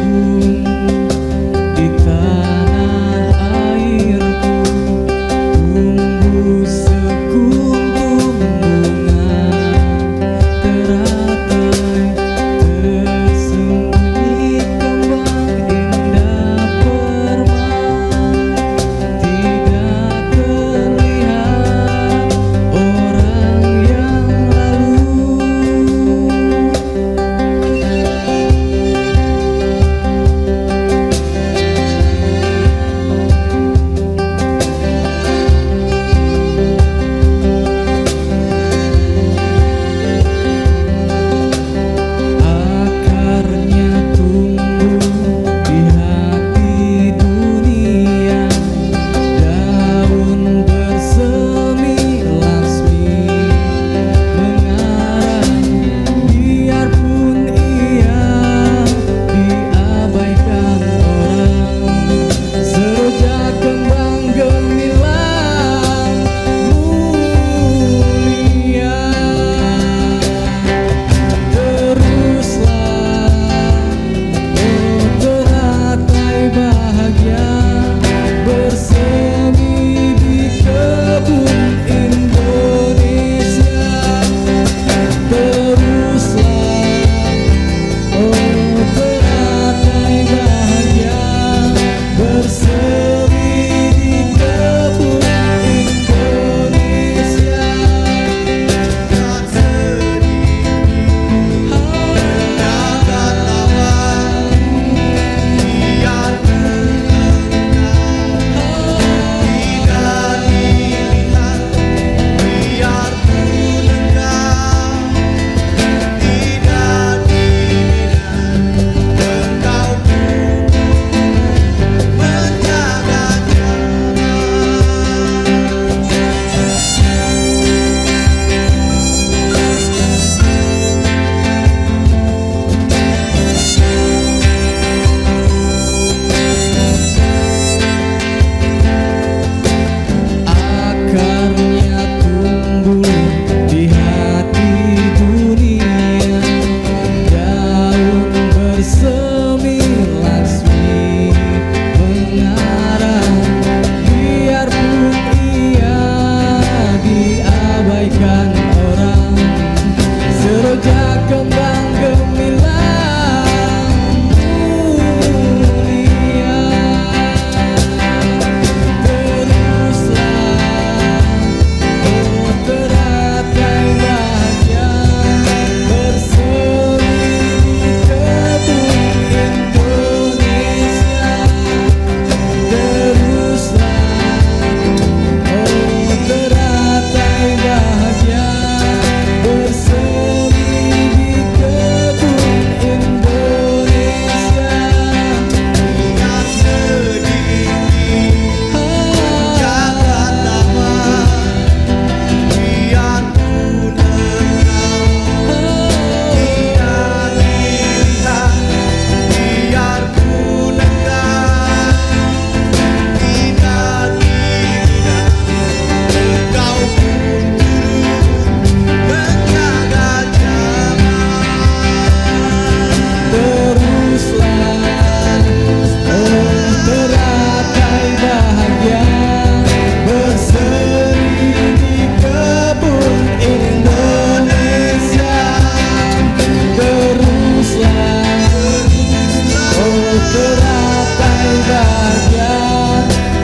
teratai bahagia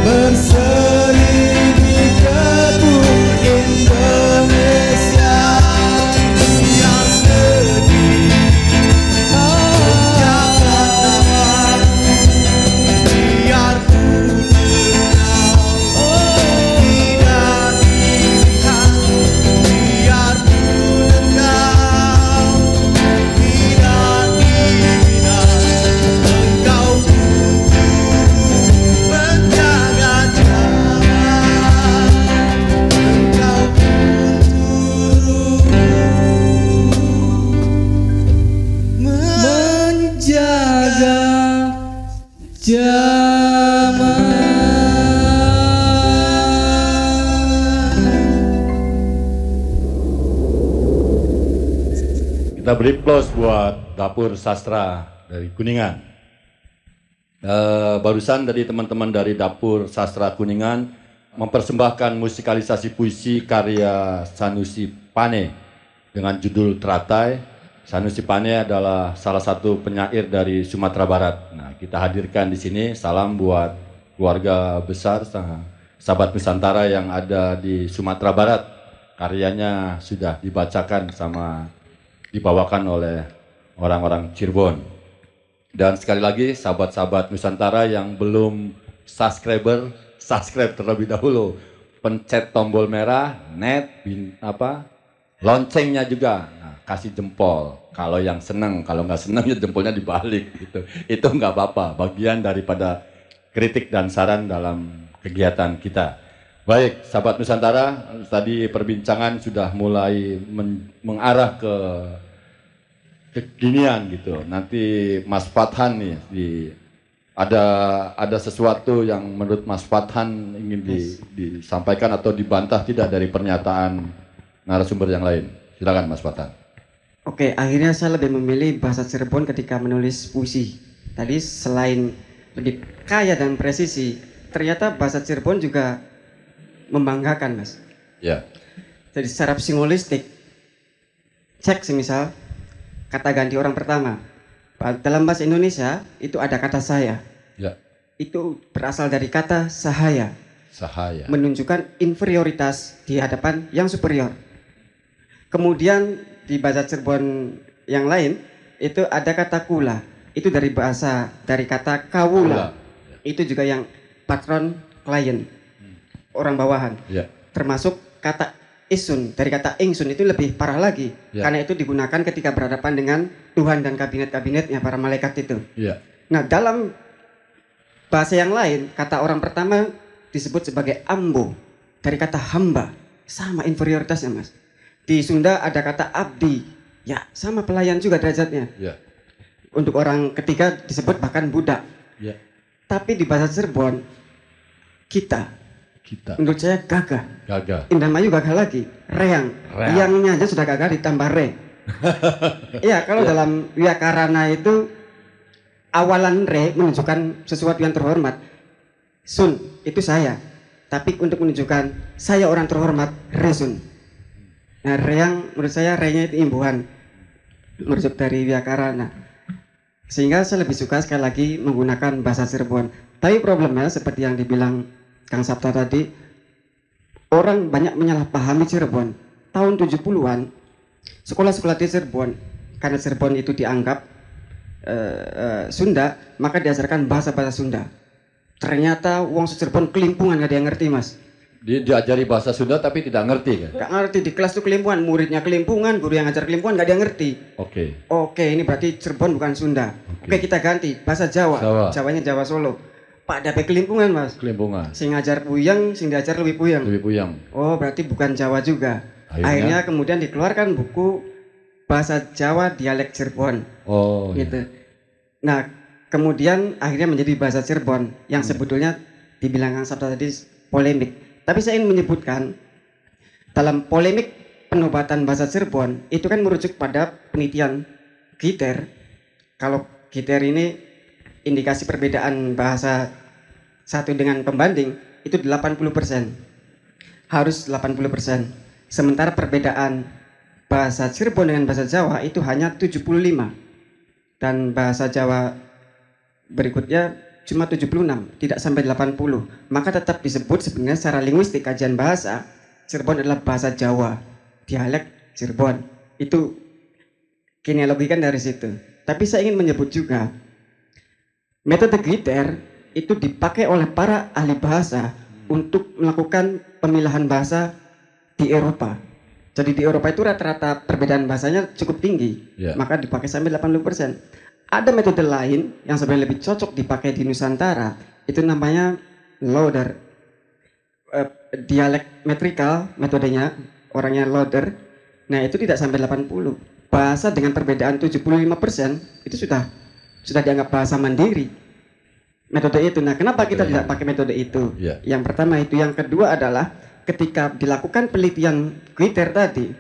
berseri di kebun Indonesia. Yang sedih Jakarta, biar ku dengar tidak dilihat, biar ku dengar tidak dilihat. Engkau menjaga jarak, engkau menjaga Kita beri applause buat Dapur Sastra dari Kuningan. Barusan dari teman-teman dari Dapur Sastra Kuningan mempersembahkan musikalisasi puisi karya Sanusi Pane dengan judul Teratai. Sanusi Pane adalah salah satu penyair dari Sumatera Barat. Nah, kita hadirkan di sini salam buat keluarga besar sahabat Nusantara yang ada di Sumatera Barat. Karyanya sudah dibacakan dibawakan oleh orang-orang Cirebon. Dan sekali lagi sahabat-sahabat Nusantara yang belum subscribe terlebih dahulu. Pencet tombol merah, loncengnya juga. Nah, kasih jempol. Kalau yang senang, kalau nggak senang ya jempolnya dibalik gitu. Itu nggak apa-apa, bagian daripada kritik dan saran dalam kegiatan kita. Baik, sahabat Nusantara, tadi perbincangan sudah mulai mengarah ke kekinian gitu. Nanti Mas Fathan nih, ada sesuatu yang menurut Mas Fathan ingin disampaikan atau dibantah tidak dari pernyataan narasumber yang lain. Silakan Mas Fathan. Oke, akhirnya saya lebih memilih bahasa Cirebon ketika menulis puisi. Tadi selain lebih kaya dan presisi, ternyata bahasa Cirebon juga membanggakan, Mas. Ya. Jadi secara psikolistik, cek semisal kata ganti orang pertama. Dalam bahasa Indonesia itu ada kata saya. Ya. Itu berasal dari kata sahaya. Sahaya. Menunjukkan inferioritas di hadapan yang superior. Kemudian di bahasa Cirebon yang lain itu ada kata kula. Itu dari kata kawula. Itu juga yang patron klien, orang bawahan. Ya. Termasuk kata isun, dari kata ingsun itu lebih parah lagi. Ya. Karena itu digunakan ketika berhadapan dengan Tuhan dan kabinet-kabinetnya, para malaikat itu. Ya. Nah, dalam bahasa yang lain, kata orang pertama disebut sebagai ambo, dari kata hamba. Sama inferioritasnya, Mas. Di Sunda ada kata abdi, ya sama pelayan juga derajatnya. Ya. Untuk orang ketiga disebut bahkan budak. Ya. Tapi di bahasa Cirebon, kita. Menurut saya gagah. Indramayu gagah lagi. Reang. Yangnya aja sudah gagah ditambah re. Iya, kalau dalam Wiakarana itu awalan re menunjukkan sesuatu yang terhormat. Sun, itu saya. Tapi untuk menunjukkan saya orang terhormat, resun. Nah, reang menurut saya re-nya itu imbuhan. Merujuk dari Wiakarana. Sehingga saya lebih suka sekali lagi menggunakan bahasa Cirebon. Tapi problemnya seperti yang dibilang Kang Sabta tadi, orang banyak menyalahpahami Cirebon. Tahun 70-an, sekolah-sekolah di Cirebon, karena Cirebon itu dianggap Sunda, maka diajarkan bahasa-bahasa Sunda. Ternyata wong Cirebon kelimpungan, gak ada yang ngerti, Mas. Diajari bahasa Sunda tapi tidak ngerti kan? Gak ngerti, di kelas itu kelimpungan, muridnya kelimpungan, guru yang ngajar kelimpungan, gak ada yang ngerti. Oke, ini berarti Cirebon bukan Sunda. Oke, kita ganti, bahasa Jawa. Jawanya Jawa Solo. Pak dape kelimpungan, Mas. Kelimpungan. Sing ngajar puyeng, sing diajar lebih puyeng. Oh, berarti bukan Jawa juga. Akhirnya kemudian dikeluarkan buku bahasa Jawa dialek Cirebon. Oh, gitu. Nah, kemudian akhirnya menjadi bahasa Cirebon yang sebetulnya dibilang Kang Sabta tadi polemik. Tapi saya ingin menyebutkan dalam polemik penobatan bahasa Cirebon itu kan merujuk pada penelitian Giter. Kalau Giter ini indikasi perbedaan bahasa satu dengan pembanding itu 80%. Harus 80%. Sementara perbedaan bahasa Cirebon dengan bahasa Jawa itu hanya 75. Dan bahasa Jawa berikutnya cuma 76, tidak sampai 80. Maka tetap disebut sebenarnya secara linguistik kajian bahasa, Cirebon adalah bahasa Jawa, dialek Cirebon. Itu genealogi kan dari situ. Tapi saya ingin menyebut juga, metode Gruyter itu dipakai oleh para ahli bahasa untuk melakukan pemilahan bahasa di Eropa. Jadi di Eropa itu rata-rata perbedaan bahasanya cukup tinggi, maka dipakai sampai 80%. Ada metode lain yang sebenarnya lebih cocok dipakai di Nusantara, itu namanya Lauder. Dialek metrikal metodenya, orangnya Lauder. Nah itu tidak sampai 80. Bahasa dengan perbedaan 75% itu sudah dianggap bahasa mandiri. Metode itu. Nah kenapa kita tidak pakai metode itu? Yang pertama itu. Yang kedua adalah ketika dilakukan penelitian Gruyter tadi,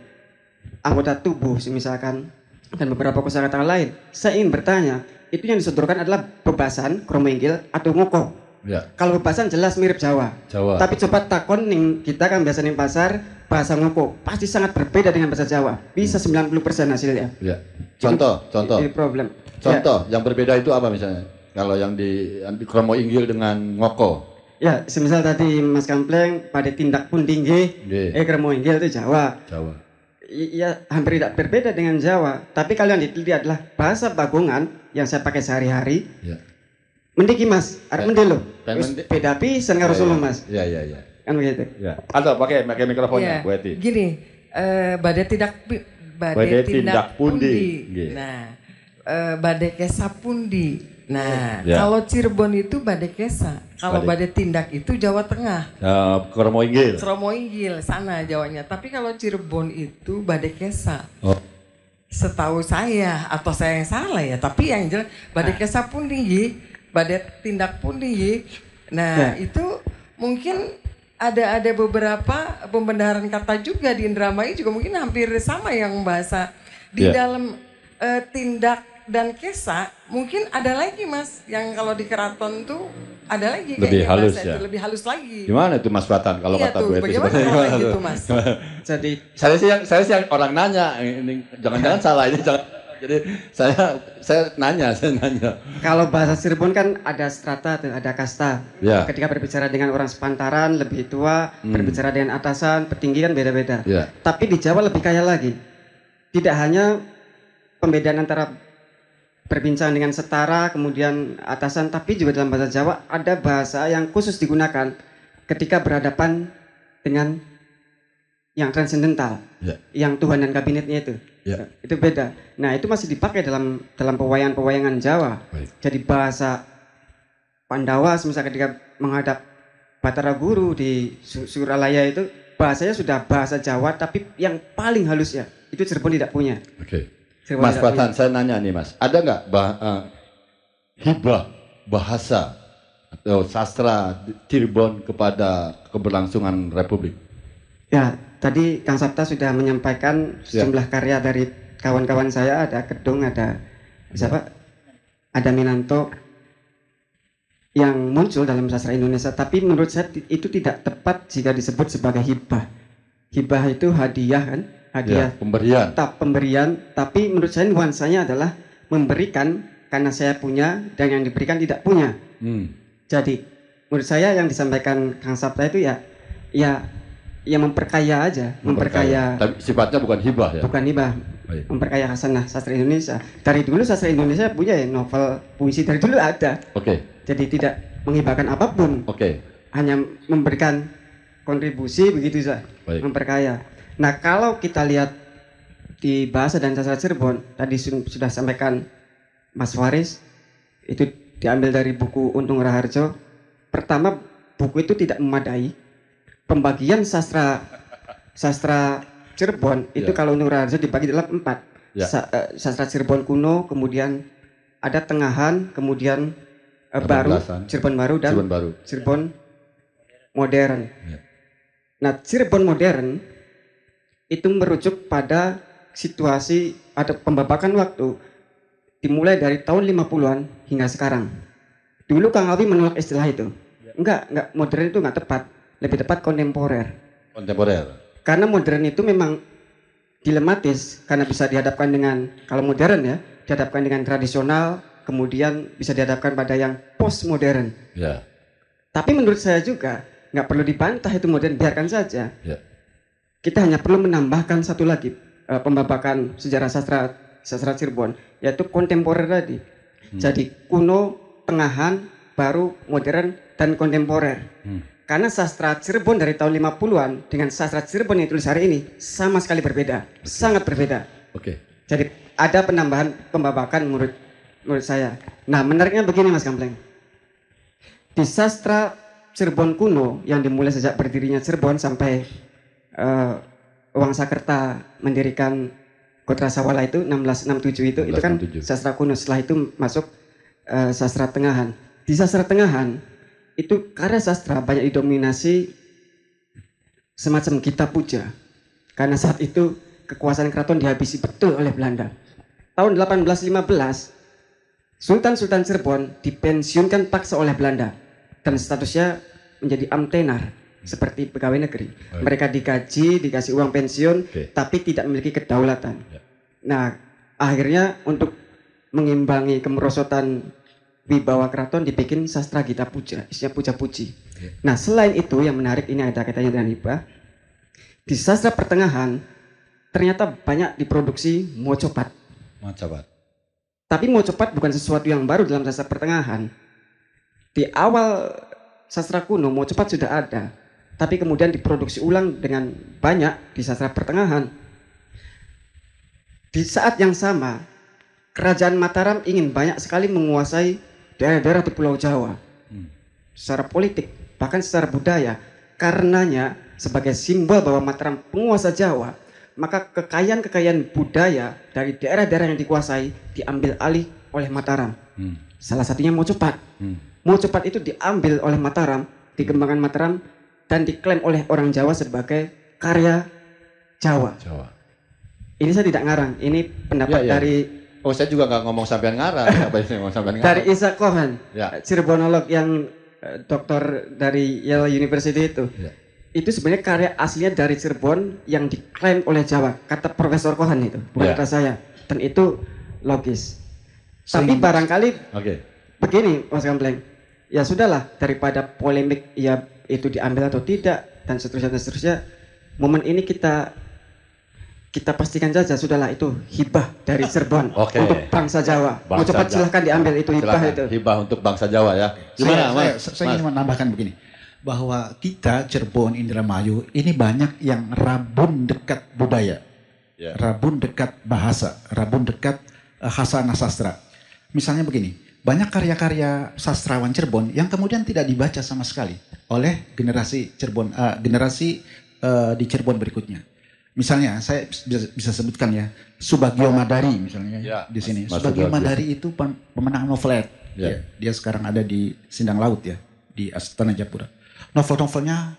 anggota tubuh misalkan, dan beberapa kosakata lain, saya ingin bertanya, itu yang disodorkan adalah bebasan, kromoinggil, atau ngoko. Kalau bebasan jelas mirip Jawa. Tapi coba takon ning kita kan biasa ning pasar bahasa ngoko pasti sangat berbeda dengan bahasa Jawa. Bisa 90% hasilnya. Contoh. Ini problem. Contoh yang berbeda itu apa misalnya? Kalau yang di kromoinggil dengan ngoko. Ya, semisal tadi Mas Kampleng pada tindak pun tinggi, kromoinggil itu Jawa. Iya, hampir tidak berbeda dengan Jawa. Tapi kalau yang diteliti adalah bahasa Bagongan yang saya pakai sehari-hari. Mendiki Mas, arep mendelo. Beda pisan karo Solo Mas. Iya. Kan begitu. Atau pakai mikrofonnya, Bu Eti. Gini, badai tindak pundi. Nah, badai kesa pundi. Nah, kalau Cirebon itu badai kesa. Kalau badai tindak itu Jawa Tengah. Kromoinggil sana Jawanya. Tapi kalau Cirebon itu badai kesa. Setahu saya atau saya yang salah ya. Tapi yang jelas badai kesa pun tinggi, badai tindak pun tinggi. Nah itu mungkin ada beberapa pembenaran kata juga di Indramayu juga mungkin hampir sama yang bahasa di dalam tindak dan kesa mungkin ada lagi Mas yang kalau di keraton tuh ada lagi lebih halus ya. Lebih halus lagi. Gimana itu Mas Fatan kalau kata Bu Eti? Bagaimana gitu Mas? Jadi saya sih yang orang nanya ini jangan-jangan salah ini jadi saya nanya. Kalau bahasa Cirebon kan ada strata, ada kasta. Ketika berbicara dengan orang sepantaran lebih tua, berbicara dengan atasan, petinggi kan beda-beda. Tapi di Jawa lebih kaya lagi. Tidak hanya pembedaan antara berbincang dengan setara, kemudian atasan, tapi juga dalam bahasa Jawa ada bahasa yang khusus digunakan ketika berhadapan dengan yang transendental, yang Tuhan dan kabinetnya itu. Itu beda. Nah itu masih dipakai dalam pewayangan Jawa. Jadi bahasa Pandawa, misalnya ketika menghadap Batara Guru di Suralaya itu bahasanya sudah bahasa Jawa, tapi yang paling halus ya itu Cirebon tidak punya. Mas Fatan, saya nanya nih Mas, ada nggak hibah bahasa atau sastra Cirebon kepada keberlangsungan Republik? Ya, tadi Kang Sabta sudah menyampaikan sejumlah karya dari kawan-kawan saya, ada Kedung, ada siapa? Ada Minanto yang muncul dalam sastra Indonesia, tapi menurut saya itu tidak tepat jika disebut sebagai hibah. Hibah itu hadiah kan? Hadiah pemberian, tapi menurut saya nuansanya adalah memberikan karena saya punya dan yang diberikan tidak punya. Jadi menurut saya yang disampaikan Kang Sabta itu ya memperkaya aja, memperkaya. Tapi sifatnya bukan hibah ya? Bukan hibah, memperkaya khasanah sastra Indonesia. Dari dulu sastra Indonesia punya ya novel, puisi dari dulu ada. Jadi tidak menghibahkan apapun. Hanya memberikan kontribusi begitu saja, memperkaya. Nah kalau kita lihat di bahasa dan sastra Cirebon, tadi sudah sampaikan Mas Faris, itu diambil dari buku Untung Raharjo. Pertama, buku itu tidak memadai. Pembagian sastra Cirebon itu kalau Untung Raharjo dibagi dalam 4. Sastra Cirebon kuno, kemudian ada tengahan, kemudian baru, Cirebon baru dan Cirebon modern. Nah Cirebon modern itu merujuk pada situasi atau pembabakan waktu dimulai dari tahun 50-an hingga sekarang. Dulu Kang Alwi menolak istilah itu. Enggak, modern itu enggak tepat. Lebih tepat kontemporer. Karena modern itu memang dilematis karena bisa dihadapkan dengan, kalau modern ya, dihadapkan dengan tradisional, kemudian bisa dihadapkan pada yang postmodern. Ya. Tapi menurut saya juga nggak perlu dibantah itu modern, biarkan saja. Ya. Kita hanya perlu menambahkan satu lagi pembabakan sejarah sastra Cirebon, yaitu kontemporer tadi. Jadi kuno, tengahan, baru, modern, dan kontemporer. Karena sastra Cirebon dari tahun 50-an dengan sastra Cirebon yang ditulis hari ini sama sekali berbeda, sangat berbeda. Jadi ada penambahan pembabakan menurut saya. Nah, menariknya begini Mas Gampleng. Di sastra Cirebon kuno yang dimulai sejak berdirinya Cirebon sampai Wangsakerta mendirikan Kota Sawala itu 1667 itu kan sastra kuno. Setelah itu masuk sastra tengahan. Di sastra tengahan itu karya sastra banyak didominasi semacam kitab puja. Karena saat itu kekuasaan keraton dihabisi betul oleh Belanda. Tahun 1815 Sultan-Sultan Cirebon dipensiunkan paksa oleh Belanda dan statusnya menjadi amtenar seperti pegawai negeri. Mereka digaji, dikasih uang pensiun, tapi tidak memiliki kedaulatan. Nah, akhirnya untuk mengimbangi kemerosotan wibawa keraton dibikin sastra gita puja, isinya puja-puji. Nah, selain itu yang menarik ini ada kaitannya dengan hibah. Di sastra pertengahan ternyata banyak diproduksi mocopat. Tapi mocopat bukan sesuatu yang baru dalam sastra pertengahan. Di awal sastra kuno mocopat sudah ada, tapi kemudian diproduksi ulang dengan banyak di sastra pertengahan. Di saat yang sama, Kerajaan Mataram ingin banyak sekali menguasai daerah-daerah di Pulau Jawa secara politik, bahkan secara budaya. Karenanya sebagai simbol bahwa Mataram penguasa Jawa, maka kekayaan-kekayaan budaya dari daerah-daerah yang dikuasai diambil alih oleh Mataram. Salah satunya mocopat. Mocopat itu diambil oleh Mataram, dikembangkan Mataram, dan diklaim oleh orang Jawa sebagai karya Jawa. Ini saya tidak ngarang, ini pendapat dari... Oh, saya juga nggak ngomong sampean ngarang. Dari Isaac Cohen, Cirebonolog yang doktor dari Yale University itu. Itu sebenarnya karya aslinya dari Cirebon yang diklaim oleh Jawa, kata Profesor Cohen itu, bukan kata saya. Dan itu logis. Tapi barangkali begini Mas Gampleng, ya sudahlah, daripada polemik ya itu diambil atau tidak dan seterusnya, momen ini kita pastikan saja, sudahlah, itu hibah dari Cirebon untuk bangsa Jawa. Mau cepat silahkan diambil, itu hibah. Itu hibah untuk bangsa Jawa ya. Gimana saya ingin menambahkan begini, bahwa kita Cirebon, Indramayu ini banyak yang rabun dekat budaya, rabun dekat bahasa, rabun dekat khasanah sastra. Misalnya begini, banyak karya-karya sastrawan Cirebon yang kemudian tidak dibaca sama sekali oleh generasi Cirebon, di Cirebon berikutnya. Misalnya saya bisa sebutkan ya, Subagio Madari misalnya di sini. Subagio Madari itu pemenang novelet. Dia sekarang ada di Sindang Laut ya, di Astana Japura. Novel-novelnya,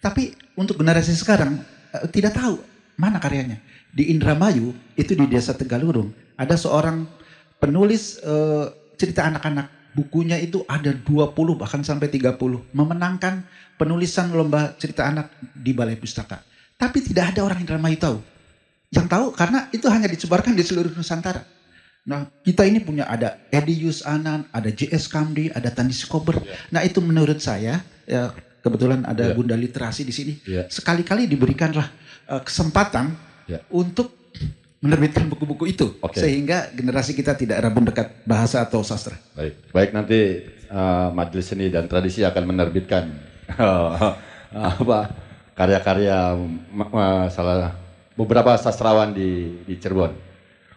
tapi untuk generasi sekarang tidak tahu mana karyanya. Di Indramayu itu di Desa Tegalurung ada seorang penulis cerita anak-anak, bukunya itu ada 20 bahkan sampai 30, memenangkan penulisan lomba cerita anak di Balai Pustaka. Tapi tidak ada orang Indramayu tahu. Yang tahu karena itu hanya disebarkan di seluruh Nusantara. Nah, kita ini punya ada Edius Anan, ada J.S. Kamdi, ada Tandis Kober. Nah, itu menurut saya, ya, kebetulan ada Bunda Literasi di sini. Sekali-kali diberikanlah kesempatan untuk menerbitkan buku-buku itu. Sehingga generasi kita tidak rabun dekat bahasa atau sastra. Baik, nanti Majelis Seni dan Tradisi akan menerbitkan karya-karya salah beberapa sastrawan di Cirebon.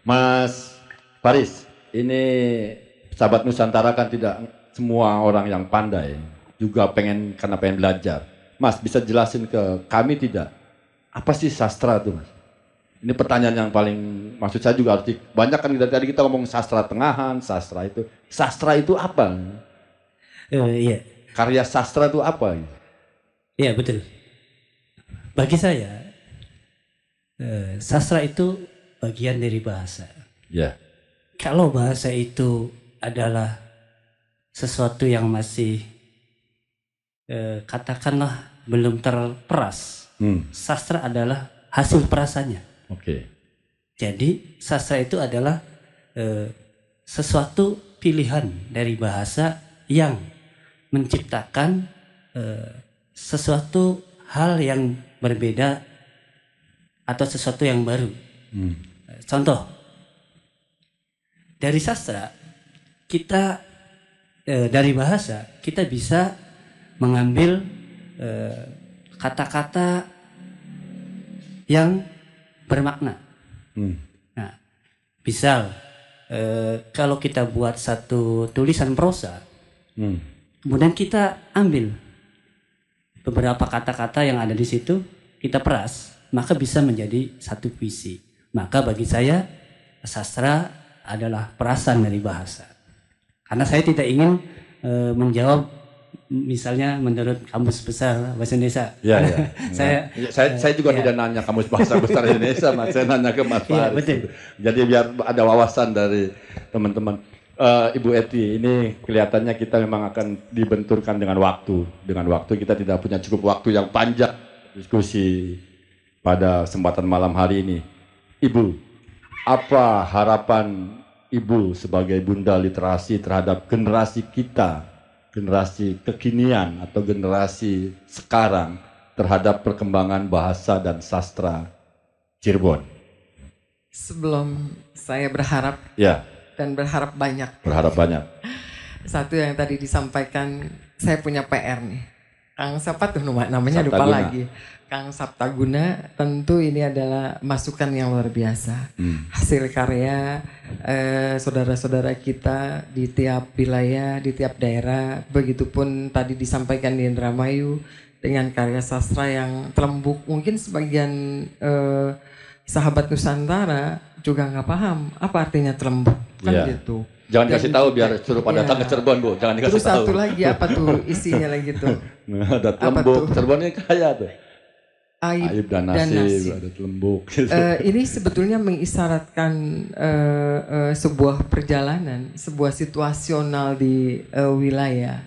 Mas Faris, ini sahabat Nusantara kan tidak semua orang yang pandai, juga pengen belajar. Mas, bisa jelasin ke kami tidak? Apa sih sastra itu, Mas? Ini pertanyaan yang paling, maksud saya juga harus banyak kan dari tadi kita ngomong sastra tengahan, sastra itu. Sastra itu apa? Iya. Karya sastra itu apa? Iya, betul. Bagi saya, sastra itu bagian dari bahasa. Kalau bahasa itu adalah sesuatu yang masih katakanlah belum terperas, sastra adalah hasil perasannya. Jadi sastra itu adalah sesuatu pilihan dari bahasa yang menciptakan sesuatu hal yang berbeda atau sesuatu yang baru. Contoh, dari sastra kita dari bahasa kita bisa mengambil kata-kata yang bermakna. Nah, misal kalau kita buat satu tulisan prosa, kemudian kita ambil beberapa kata-kata yang ada di situ, kita peras, maka bisa menjadi satu puisi. Maka bagi saya sastra adalah perasan dari bahasa. Karena saya tidak ingin menjawab misalnya menurut Kamus Besar Bahasa Indonesia. Ya. Saya juga tidak nanya Kamus Bahasa Besar Indonesia, Mas. Saya nanya ke Mas Faris. Betul. Jadi biar ada wawasan dari teman-teman. Ibu Eti, ini kelihatannya kita memang akan dibenturkan dengan waktu. Dengan waktu kita tidak punya cukup waktu yang panjang diskusi pada kesempatan malam hari ini. Ibu, apa harapan Ibu sebagai Bunda Literasi terhadap generasi kita, generasi kekinian atau generasi sekarang terhadap perkembangan bahasa dan sastra Cirebon? Sebelum saya berharap dan berharap banyak. Satu yang tadi disampaikan, saya punya PR nih. Kang siapa tuh namanya Sabtaguna. lupa lagi. Kang Sabtaguna, tentu ini adalah masukan yang luar biasa. Hasil karya saudara-saudara kita di tiap wilayah, di tiap daerah. Begitupun tadi disampaikan di Indramayu dengan karya sastra yang terlembuk. Mungkin sebagian sahabat Nusantara juga nggak paham apa artinya terlembuk. Kan gitu. Jangan kasih tahu biar suruh pada datang ke Cirebon, Bu. Jangan dikasih tahu. Terus satu lagi apa tuh isinya lagi tuh? Ada telembuk. Cirebonnya kaya tuh. Aib dan nasib. Ada telembuk. Ini sebetulnya mengisyaratkan sebuah perjalanan, sebuah situasional di wilayah.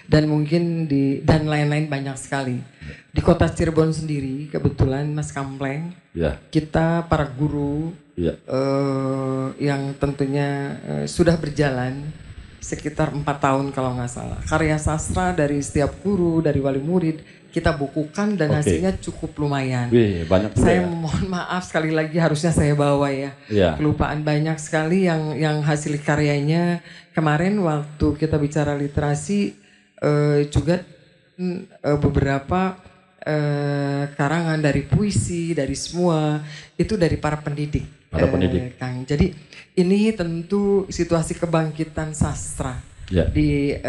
Dan mungkin dan lain-lain banyak sekali. Di kota Cirebon sendiri, kebetulan Mas Kampleng, kita para guru yang tentunya sudah berjalan sekitar 4 tahun kalau nggak salah. Karya sastra dari setiap guru, dari wali murid, kita bukukan dan hasilnya cukup lumayan. Banyak saya mohon maaf sekali lagi, harusnya saya bawa ya. Kelupaan banyak sekali yang hasil karyanya. Kemarin waktu kita bicara literasi, juga beberapa karangan dari puisi, dari semua itu dari para pendidik. Kang. Jadi ini tentu situasi kebangkitan sastra. Di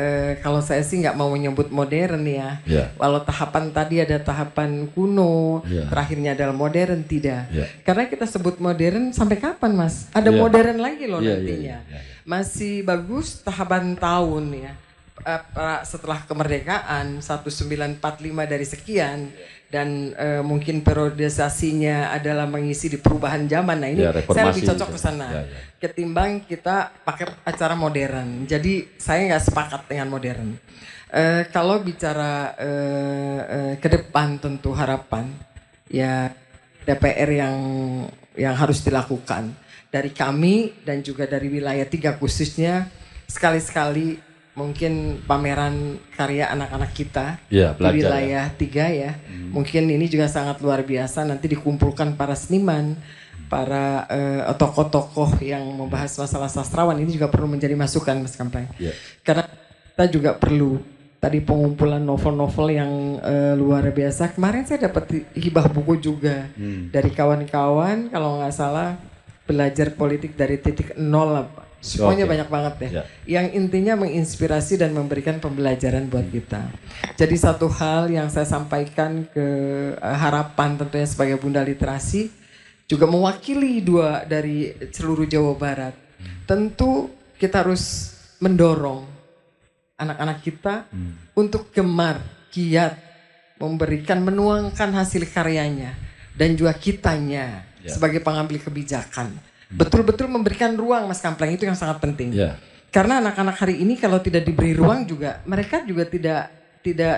kalau saya sih nggak mau menyebut modern ya. Walau tahapan tadi ada tahapan kuno, terakhirnya adalah modern, tidak. Karena kita sebut modern sampai kapan, Mas? Ada modern lagi loh nantinya. Masih bagus tahapan tahun ya. Setelah kemerdekaan 1945 dari sekian dan mungkin periodisasinya adalah mengisi di perubahan zaman. Nah ini saya lebih cocok ke sana ketimbang kita pakai acara modern. Jadi saya nggak sepakat dengan modern. Kalau bicara ke depan, tentu harapan ya DPR yang harus dilakukan dari kami dan juga dari wilayah 3 khususnya, sekali-sekali mungkin pameran karya anak-anak kita di wilayah 3 ya. Mungkin ini juga sangat luar biasa, nanti dikumpulkan para seniman, para tokoh-tokoh yang membahas masalah sastrawan. Ini juga perlu menjadi masukan, Mas Kampleng. Karena kita juga perlu tadi pengumpulan novel-novel yang luar biasa. Kemarin saya dapat hibah buku juga dari kawan-kawan, kalau nggak salah belajar politik dari titik nol apa. Semuanya banyak banget ya. Yang intinya menginspirasi dan memberikan pembelajaran buat kita. Jadi satu hal yang saya sampaikan ke harapan tentunya sebagai Bunda Literasi, juga mewakili 2 dari seluruh Jawa Barat. Tentu kita harus mendorong anak-anak kita untuk gemar, giat, menuangkan hasil karyanya. Dan juga kitanya sebagai pengambil kebijakan. Betul-betul memberikan ruang, Mas Kampleng, itu yang sangat penting. Karena anak-anak hari ini kalau tidak diberi ruang juga, mereka juga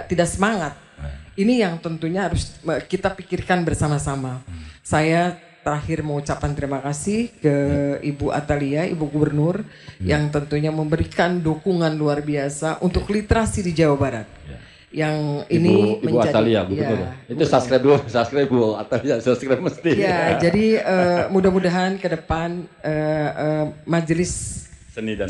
tidak semangat. Ini yang tentunya harus kita pikirkan bersama-sama. Saya terakhir mengucapkan terima kasih ke Ibu Atalia, Ibu Gubernur yang tentunya memberikan dukungan luar biasa untuk literasi di Jawa Barat. Yang ini Ibu menjadi Atalia, betul. Itu subscribe dulu, subscribe Bu Atalia, subscribe mesti. Ya, jadi mudah-mudahan ke depan Majelis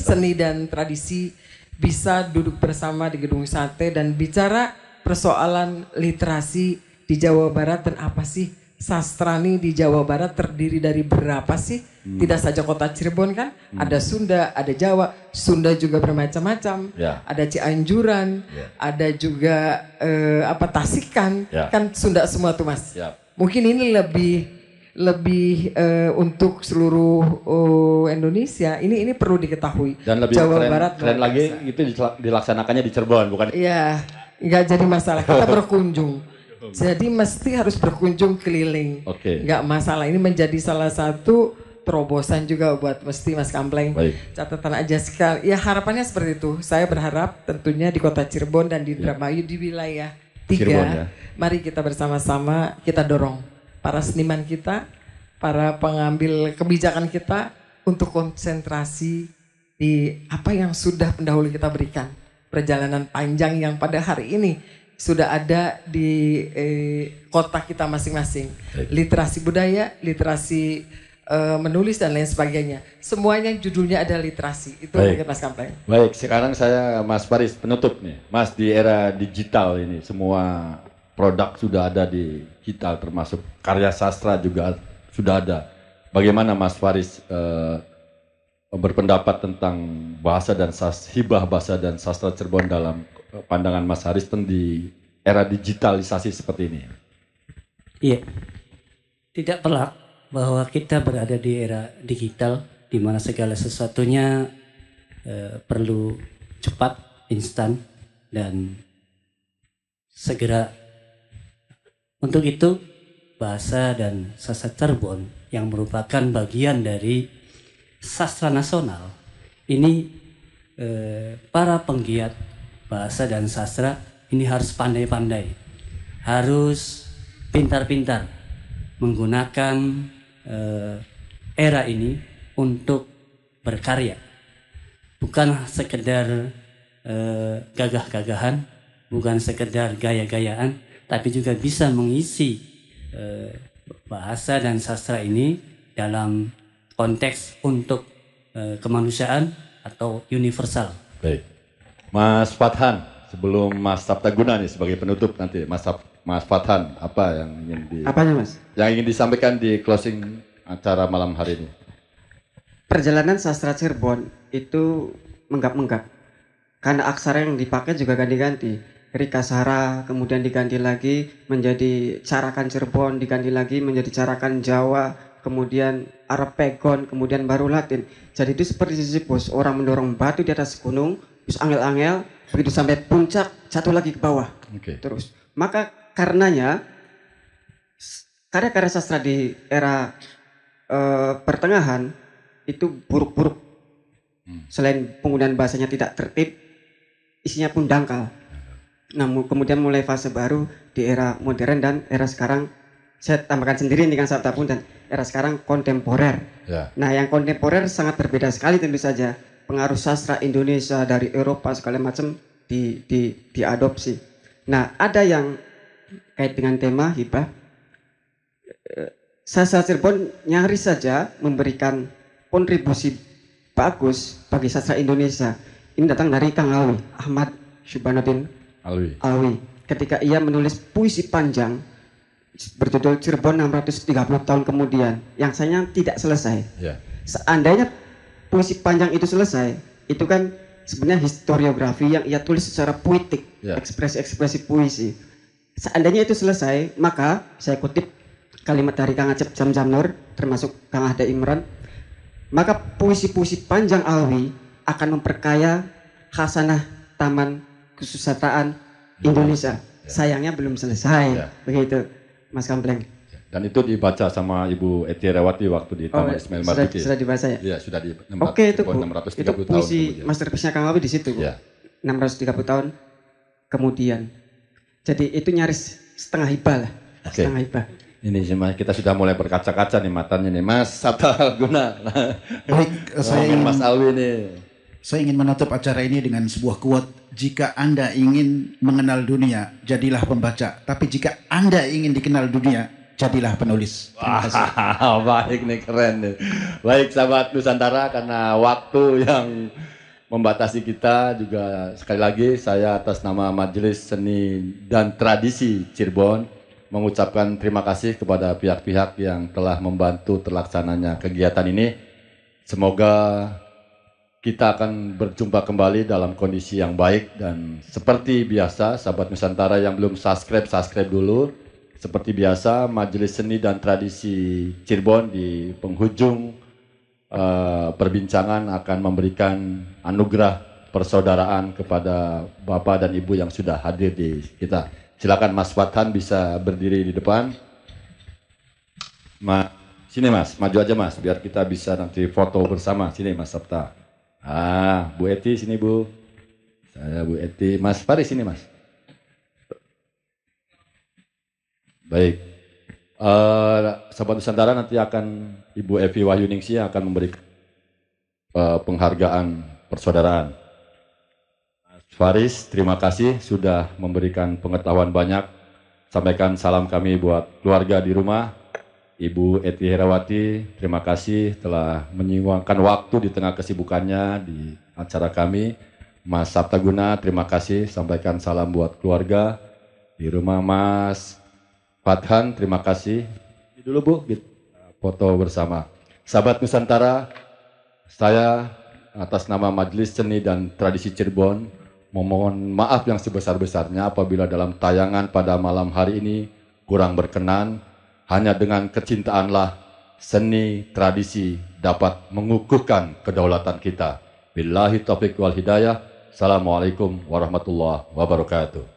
Seni dan Tradisi bisa duduk bersama di Gedung Sate dan bicara persoalan literasi di Jawa Barat dan apa sih sastrani di Jawa Barat terdiri dari berapa sih? Tidak saja kota Cirebon kan, ada Sunda, ada Jawa. Sunda juga bermacam-macam. Ada Cianjuran, ada juga Tasikan, kan Sunda semua tuh Mas. Mungkin ini lebih untuk seluruh Indonesia. Ini perlu diketahui. Dan lebih Jawa keren, Barat keren lagi itu dilaksanakannya di Cirebon, bukan? Iya, nggak jadi masalah. Kita berkunjung. Jadi mesti harus berkunjung keliling. Nggak masalah. Ini menjadi salah satu terobosan juga buat mesti Mas Kampleng. Catatan aja sekali. Ya harapannya seperti itu. Saya berharap tentunya di kota Cirebon dan di Indramayu di wilayah 3. Cirebon, mari kita bersama-sama kita dorong para seniman kita, para pengambil kebijakan kita untuk konsentrasi di apa yang sudah pendahulu kita berikan. Perjalanan panjang yang pada hari ini sudah ada di kota kita masing-masing. Literasi budaya, literasi menulis dan lain sebagainya. Semuanya judulnya ada literasi. Itu mungkin Mas Kampleng. Baik, sekarang saya Mas Faris penutup nih. Mas, di era digital ini semua produk sudah ada di digital, termasuk karya sastra juga sudah ada. Bagaimana Mas Faris berpendapat tentang bahasa dan hibah bahasa dan sastra Cirebon dalam pandangan Mas Haristen di era digitalisasi seperti ini? Iya, tidak pelak bahwa kita berada di era digital di mana segala sesuatunya perlu cepat, instan, dan segera. Untuk itu, bahasa dan sastra Cirebon yang merupakan bagian dari sastra nasional ini, para penggiat bahasa dan sastra ini harus pandai-pandai, harus pintar-pintar menggunakan era ini untuk berkarya, bukan sekedar gagah-gagahan, bukan sekedar gaya-gayaan, tapi juga bisa mengisi bahasa dan sastra ini dalam konteks untuk kemanusiaan atau universal. Baik. Mas Fathan, sebelum Mas Saptaguna nih sebagai penutup nanti, Mas Fathan, apa yang Apanya, Mas? Yang ingin disampaikan di closing acara malam hari ini? Perjalanan sastra Cirebon itu menggap-menggap. Karena aksara yang dipakai juga ganti-ganti. Rika Sara, kemudian diganti lagi menjadi Carakan Cirebon, diganti lagi menjadi Carakan Jawa, kemudian Arpegon, kemudian baru Latin. Jadi itu seperti Sisyphus, orang mendorong batu di atas gunung, terus angel-angel, begitu sampai puncak, jatuh lagi ke bawah. Terus, maka karenanya karya-karya sastra di era pertengahan itu buruk-buruk. Selain penggunaan bahasanya tidak tertib, isinya pun dangkal. Namun kemudian mulai fase baru di era modern dan era sekarang, saya tambahkan sendiri dengan Sabta pun, dan era sekarang kontemporer. Nah, yang kontemporer sangat berbeda sekali tentu saja. Pengaruh sastra Indonesia dari Eropa segala macam diadopsi. Nah, ada yang kait dengan tema hibah. Sastra Cirebon nyaris saja memberikan kontribusi bagus bagi sastra Indonesia. Ini datang dari Kang Alwi, Ahmad Subhanuddin Alwi. Ketika ia menulis puisi panjang berjudul Cirebon 630 tahun kemudian, yang sayangnya tidak selesai. Seandainya puisi panjang itu selesai, itu kan sebenarnya historiografi yang ia tulis secara puitik, ekspresi-ekspresi puisi. Seandainya itu selesai, maka saya kutip kalimat dari Kang Acep Jamjamnur, termasuk Kang Ahda Imran, maka puisi-puisi panjang Alwi akan memperkaya khasanah Taman Kesusastraan Indonesia. Sayangnya belum selesai, begitu Mas Kampleng. Dan itu dibaca sama Ibu Eti Rewati waktu di Taman Ismail Marzuki. Sudah dibaca ya? Iya, sudah di Oke, itu Bu. 630 itu puisi masterpiece-nya Kang Alwi di situ, Bu. 630 tahun kemudian. Jadi itu nyaris setengah hibah lah. Setengah hibah. Ini sih Mas, kita sudah mulai berkaca-kaca nih matanya nih Mas Sabta Guna. Baik, Mas Alwi nih. Saya ingin menutup acara ini dengan sebuah quote. Jika Anda ingin mengenal dunia, jadilah pembaca. Tapi jika Anda ingin dikenal dunia, jadilah penulis. Terima kasih. Baik nih, keren nih. Baik sahabat Nusantara, karena waktu yang membatasi kita juga, sekali lagi saya atas nama Majelis Seni dan Tradisi Cirebon mengucapkan terima kasih kepada pihak-pihak yang telah membantu terlaksananya kegiatan ini. Semoga kita akan berjumpa kembali dalam kondisi yang baik, dan seperti biasa sahabat Nusantara yang belum subscribe dulu. Seperti biasa Majelis Seni dan Tradisi Cirebon di penghujung perbincangan akan memberikan anugerah persaudaraan kepada Bapak dan Ibu yang sudah hadir di kita. Silakan Mas Fathan bisa berdiri di depan. Sini Mas, maju aja Mas, biar kita bisa nanti foto bersama. Sini Mas Sabta. Bu Eti sini Bu. Saya Bu Eti. Mas Faris sini Mas. Baik. Sahabat Nusantara, nanti akan Ibu Evi Wahyuningsi akan memberikan penghargaan persaudaraan. Faris, terima kasih sudah memberikan pengetahuan banyak. Sampaikan salam kami buat keluarga di rumah. Ibu Eti Herawati, terima kasih telah menyumbangkan waktu di tengah kesibukannya di acara kami. Mas Sabtaguna, terima kasih. Sampaikan salam buat keluarga di rumah. Mas Fathan, terima kasih. Dulu Bu, foto bersama. Sahabat Nusantara, saya atas nama Majelis Seni dan Tradisi Cirebon memohon maaf yang sebesar-besarnya apabila dalam tayangan pada malam hari ini kurang berkenan. Hanya dengan kecintaanlah seni tradisi dapat mengukuhkan kedaulatan kita. Billahi taufiq wal hidayah. Assalamualaikum warahmatullahi wabarakatuh.